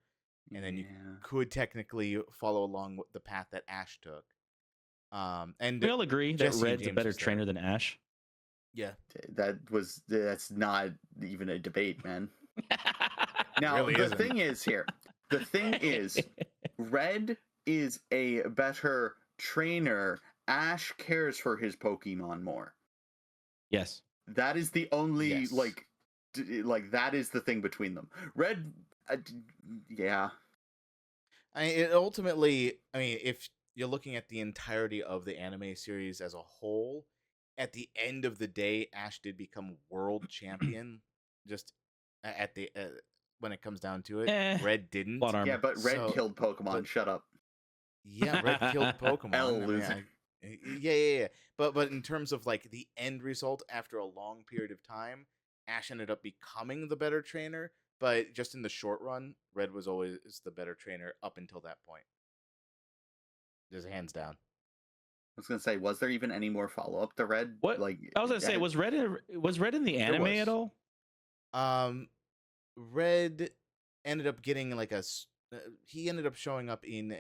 and then you could technically follow along with the path that Ash took. And We all agree that Jesse and Red's a James better was there. trainer than Ash. yeah, That's not even a debate, man. Now, really the isn't. thing is, Red is a better trainer. Ash cares for his Pokemon more. Yes. That is the only, Yes. like that is the thing between them. Red, yeah. ultimately, if you're looking at the entirety of the anime series as a whole, at the end of the day, Ash did become world champion. Just at the when it comes down to it, Red didn't. Plot armor. Yeah, but Red So- killed Pokemon. but- Shut up. Yeah, Red killed Pokemon. L I mean, loser. yeah. But in terms of like the end result after a long period of time, Ash ended up becoming the better trainer, but just in the short run, Red was always the better trainer up until that point. Just hands down. I was gonna say, was there even any more follow up to Red? What Like, I was gonna say, was Red in the anime was. at all? Red ended up getting like he ended up showing up in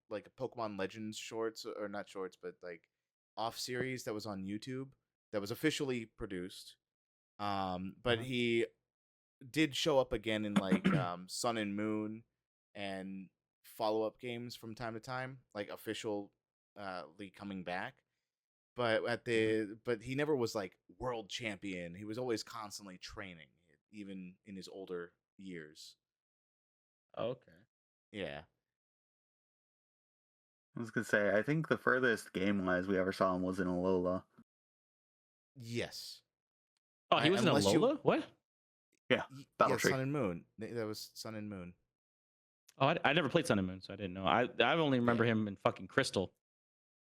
like a Pokemon Legends shorts, or not shorts, but like off series that was on YouTube that was officially produced. But he did show up again in like Sun and Moon and follow up games from time to time, like officially coming back. But but he never was like world champion. He was always constantly training, even in his older years. Okay. Yeah. I was gonna say, I think the furthest game wise we ever saw him was in Alola. Yes. Oh, he was in unless you- Alola? What? Yeah, Battle Tree. Sun and Moon. That was Sun and Moon. Oh, I never played Sun and Moon, so I didn't know. I only remember him in fucking Crystal.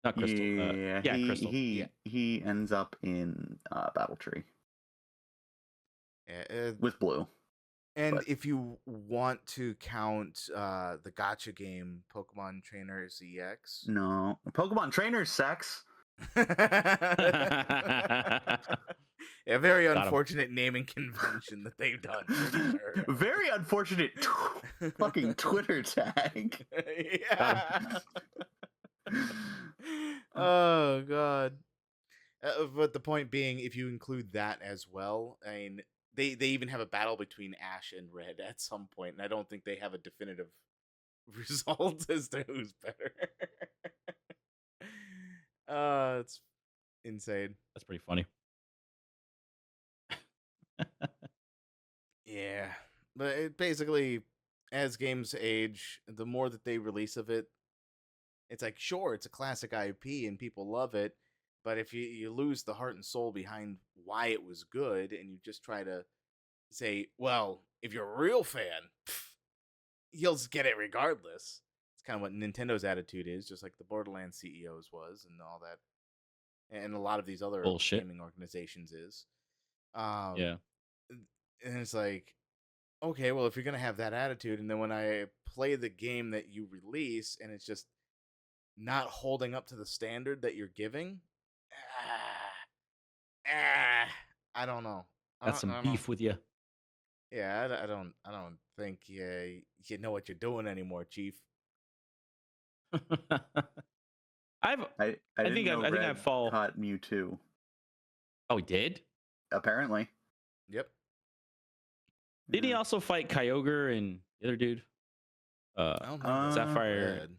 Not Crystal. Yeah, Crystal. He ends up in Battle Tree Yeah, with Blue. and but- if you want to count the gacha game Pokemon Trainer ZX, No, Pokemon Trainer sex. a very Got 'em. unfortunate naming convention that they've done. For sure. Very unfortunate fucking Twitter tag. Yeah. Oh god. But the point being, if you include that as well, I mean, they even have a battle between Ash and Red at some point, and I don't think they have a definitive result as to who's better. It's insane. That's pretty funny. Yeah, but it basically, as games age, the more that they release of it, it's like, sure, it's a classic IP and people love it, but if you lose the heart and soul behind why it was good, and you just try to say, well, if you're a real fan, you'll just get it regardless. It's kind of what Nintendo's attitude is, just like the Borderlands CEOs was, and all that, and a lot of these other Bullshit. gaming organizations is. Yeah. And it's like, okay, well, if you're gonna have that attitude, and then when I play the game that you release, and it's just not holding up to the standard that you're giving, I don't know. Got some beef with you. Yeah, I don't think you know what you're doing anymore, Chief. I didn't think know I Red fall. caught Mewtwo. Oh, he did? Apparently. Yep. Didn't he also fight Kyogre and the other dude? I don't remember. Sapphire. Red.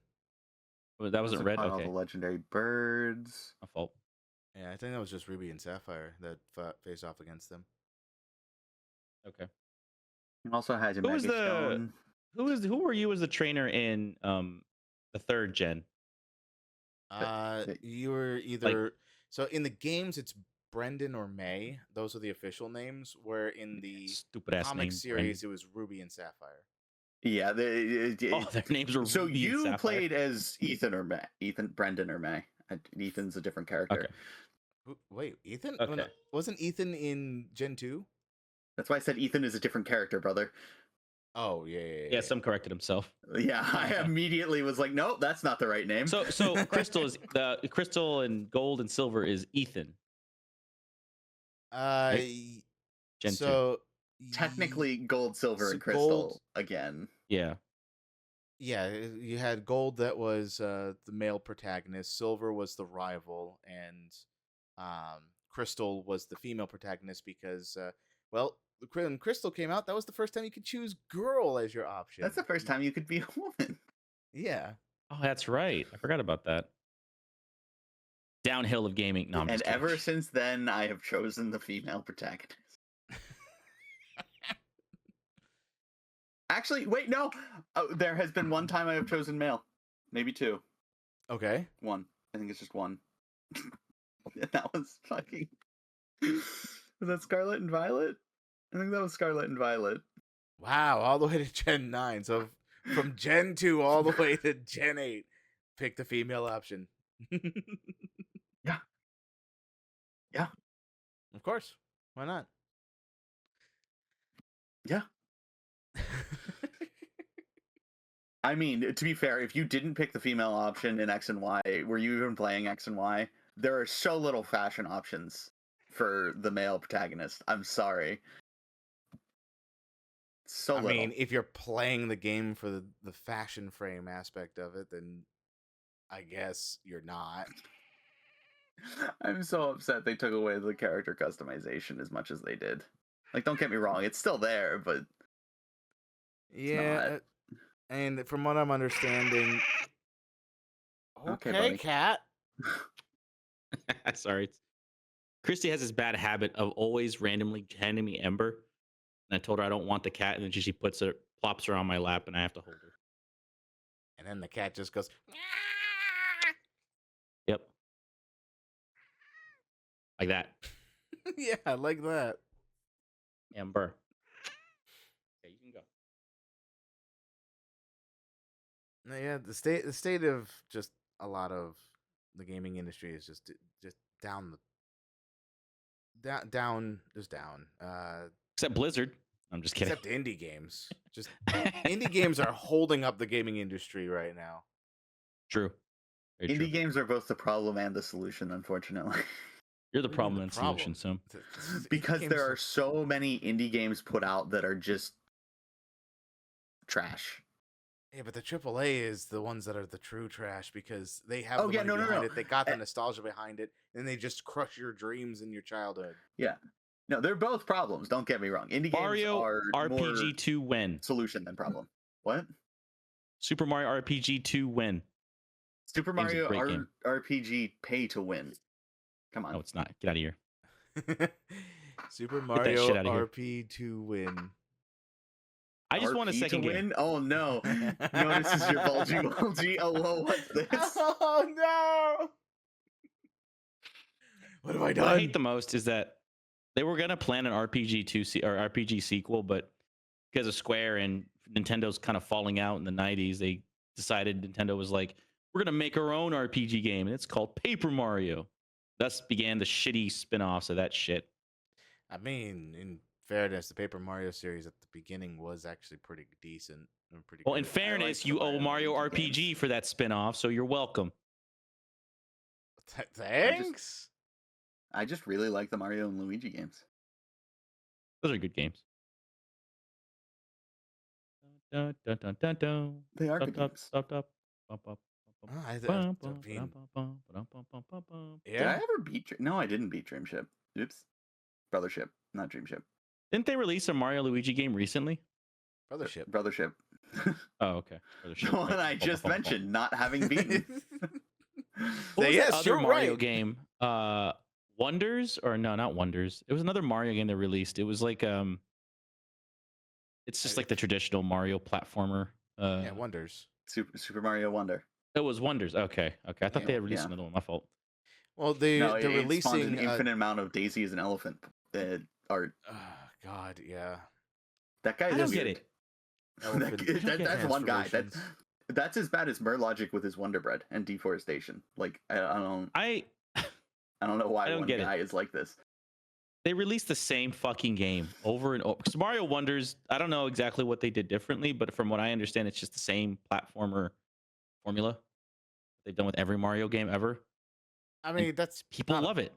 Well, that wasn't Also Red. caught all Okay, the legendary birds. my fault. Yeah, I think that was just Ruby and Sapphire that faced off against them. Okay. He also has a Who was Mega the- Stone. Who were you as the trainer in the third gen? You were either so in the games it's Brendan or May. Those are the official names. Where in the Stupid ass comic name. series it was Ruby and Sapphire. Yeah, Oh, their names were. so Ruby and you Sapphire. played as Ethan or May? Brendan or May? Ethan's a different character. Okay. Wait, Ethan? Okay. Wasn't Ethan in Gen 2? That's why I said Ethan is a different character, brother. Oh, yeah. Yeah, some corrected himself. Yeah, I immediately was like, nope, that's not the right name. So Crystal is Crystal and Gold and Silver is Ethan. Gen 2. so Technically, Gold, Silver, So and Crystal Gold- again. Yeah. Yeah, you had Gold that was the male protagonist, Silver was the rival, and Crystal was the female protagonist because, when Crystal came out, that was the first time you could choose girl as your option. That's the first time you could be a woman. Yeah. Oh, that's right. I forgot about that. Downhill of gaming. No, I'm And just kidding. ever since then, I have chosen the female protagonist. Actually, wait, no. Oh, there has been one time I have chosen male. Maybe two. Okay. One. I think it's just one. That was fucking... Was that Scarlet and Violet? I think that was Scarlet and Violet. Wow, all the way to Gen 9. So from Gen 2 all the way to Gen 8, pick the female option. Yeah. Yeah. Of course. Why not? Yeah. I mean, to be fair, if you didn't pick the female option in X and Y, were you even playing X and Y? There are so little fashion options for the male protagonist. I'm sorry. So I little. mean, if you're playing the game for the fashion frame aspect of it, then I guess you're not. I'm so upset they took away the character customization as much as they did. Like, don't get me wrong, it's still there, but Yeah, not. and from what I'm understanding, Okay, okay, buddy. cat. Sorry. Christy has this bad habit of always randomly handing me Ember. And I told her I don't want the cat, and then she plops her on my lap, and I have to hold her. And then the cat just goes. Yep. Like that. Yeah, like that. Ember. Okay, you can go. No, yeah, the state of just a lot of the gaming industry is just down down. Except Blizzard. I'm just kidding. Except indie games. Just indie games are holding up the gaming industry right now. True. Very Indie true. games are both the problem and the solution, unfortunately. You're the What do you mean problem the and problem? solution, so. Because there are so many indie games put out that are just trash. Yeah, but the AAA is the ones that are the true trash because they have Oh, the yeah, money behind no. it. They got the nostalgia behind it, and they just crush your dreams in your childhood. Yeah. No, they're both problems, don't get me wrong. Indie Mario games are more RPG 2 win. solution than problem. What? Super Mario RPG 2 win. Super Game's a Mario great game. RPG pay to win. Come on. No, it's not. Get out of here. Super that Mario shit outta here. RP to win. I just want a RP to second game. win? Oh no. Notices your bulgy. Oh, whoa, what's this? Oh no! What have I done? What I hate the most is that they were gonna plan an RPG sequel, but because of Square and Nintendo's kind of falling out in the 90s, they decided Nintendo was like, we're gonna make our own RPG game, and it's called Paper Mario. Thus began the shitty spin-offs of that shit. I mean, in fairness, the Paper Mario series at the beginning was actually pretty decent and pretty. Well, in good. fairness, the you owe Mario Mario Luigi RPG games. for that spin-off, so you're welcome. Thanks. I just really like the Mario and Luigi games. Those are good games. Dun, dun, dun, dun, dun. They are Dup, good dup, games. dup, dup, bup, bup, I bum, mean, bum, ba-dum, bum, bum, ba-dum, bum, bum, bum, bum. Did I yeah. ever beat No, I didn't beat Dreamship. Oops. Brothership, not Dreamship. Didn't they release a Mario Luigi game recently? Brothership. Brothership. Oh, okay. Brothership, The one right. I Bum, bum, just bum, bum. mentioned, not having beaten. What was Yes, that other you're Mario right. game? Wonders, or no, not Wonders. It was another Mario game they released. It was like it's just like the traditional Mario platformer. Yeah, Wonders. Super Mario Wonder. It was Wonders. Okay. I thought Yeah, they had released yeah. another one. My fault. Well, No, they're it spawned releasing. an infinite amount of Daisy as an elephant art. God, yeah. That guy I is don't get weird. it. That's one guy. transformations. That's as bad as Murlogic with his Wonder Bread and deforestation. Like I don't I know why I don't one get it. guy is like this. They released the same fucking game over and over. 'Cause Mario Wonders, I don't know exactly what they did differently, but from what I understand, it's just the same platformer formula they've done with every Mario game ever. I mean, that's People love it.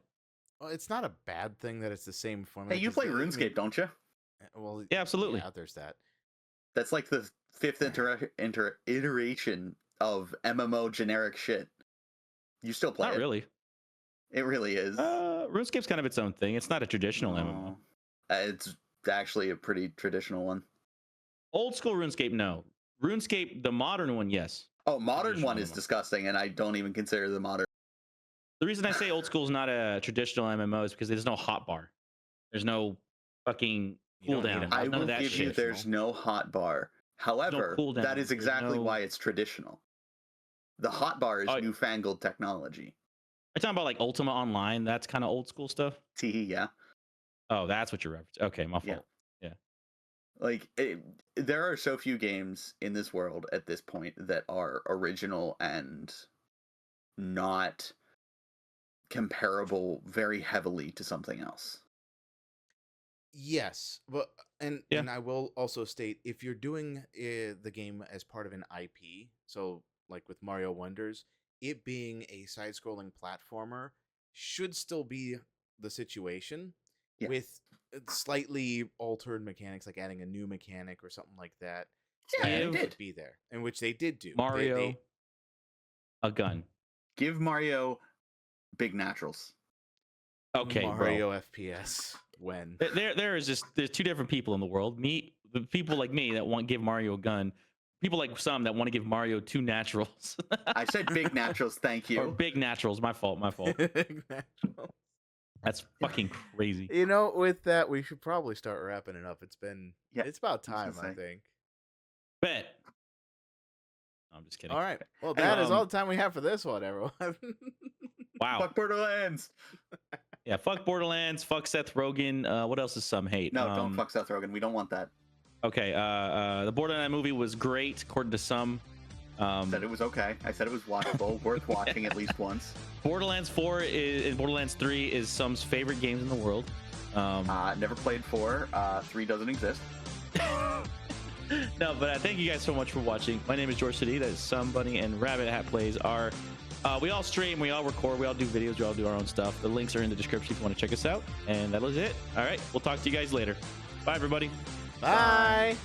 Well, it's not a bad thing that it's the same formula. Hey, you 'cause play RuneScape, don't you? Well, Yeah, absolutely. Yeah, there's that. That's like the fifth iteration of MMO generic shit. You still play Not it? really. It really is. RuneScape's kind of its own thing. It's not a traditional MMO. It's actually a pretty traditional one. Old school RuneScape, no. RuneScape, the modern one, yes. Oh, modern Traditional one is MMO. disgusting, and I don't even consider the modern. The reason I say old school is not a traditional MMO is because there's no hotbar. There's no fucking You don't need cooldown. a I None will of that give you shit. there's no hot bar. However, cooldown, that is there's exactly no- why it's traditional. The hot bar is Oh, newfangled technology. Are you talking about like Ultima Online? That's kind of old school stuff. Tee, yeah. Oh, that's what you're referencing. Okay, my Yeah. fault. Yeah. Like there are so few games in this world at this point that are original and not comparable very heavily to something else. Yes, but Yeah. and I will also state, if you're doing the game as part of an IP, so like with Mario Wonders, it being a side-scrolling platformer should still be the situation Yes. with slightly altered mechanics, like adding a new mechanic or something like that. Yeah, that they Give did. be there, and which they did do. Mario a gun. Give Mario big naturals. Okay, Mario FPS when there's two different people in the world. Me, the people like me that want to give Mario a gun. People like some that want to give Mario 2 naturals. I said big naturals, thank you. Or big naturals. My fault. That's fucking crazy. You know, with that, we should probably start wrapping it up. It's about I was time, gonna I say. think. Bet. I'm just kidding. All right. Well, that is all Um, the time we have for this one, everyone. Wow. Fuck Borderlands. Yeah, fuck Borderlands. Fuck Seth Rogen. What else is some hate? No, don't fuck Seth Rogen. We don't want that. Okay. The Borderlands movie was great, according to some. Said it was okay. I said it was watchable, worth watching at least once. Borderlands 4 and Borderlands 3 is some's favorite games in the world. Never played 4. 3 doesn't exist. No, but thank you guys so much for watching. My name is George City. That is Somebunny, and Rabbit Hat Plays are. We all stream, we all record, we all do videos, we all do our own stuff. The links are in the description if you want to check us out. And that was it. All right, we'll talk to you guys later. Bye, everybody. Bye.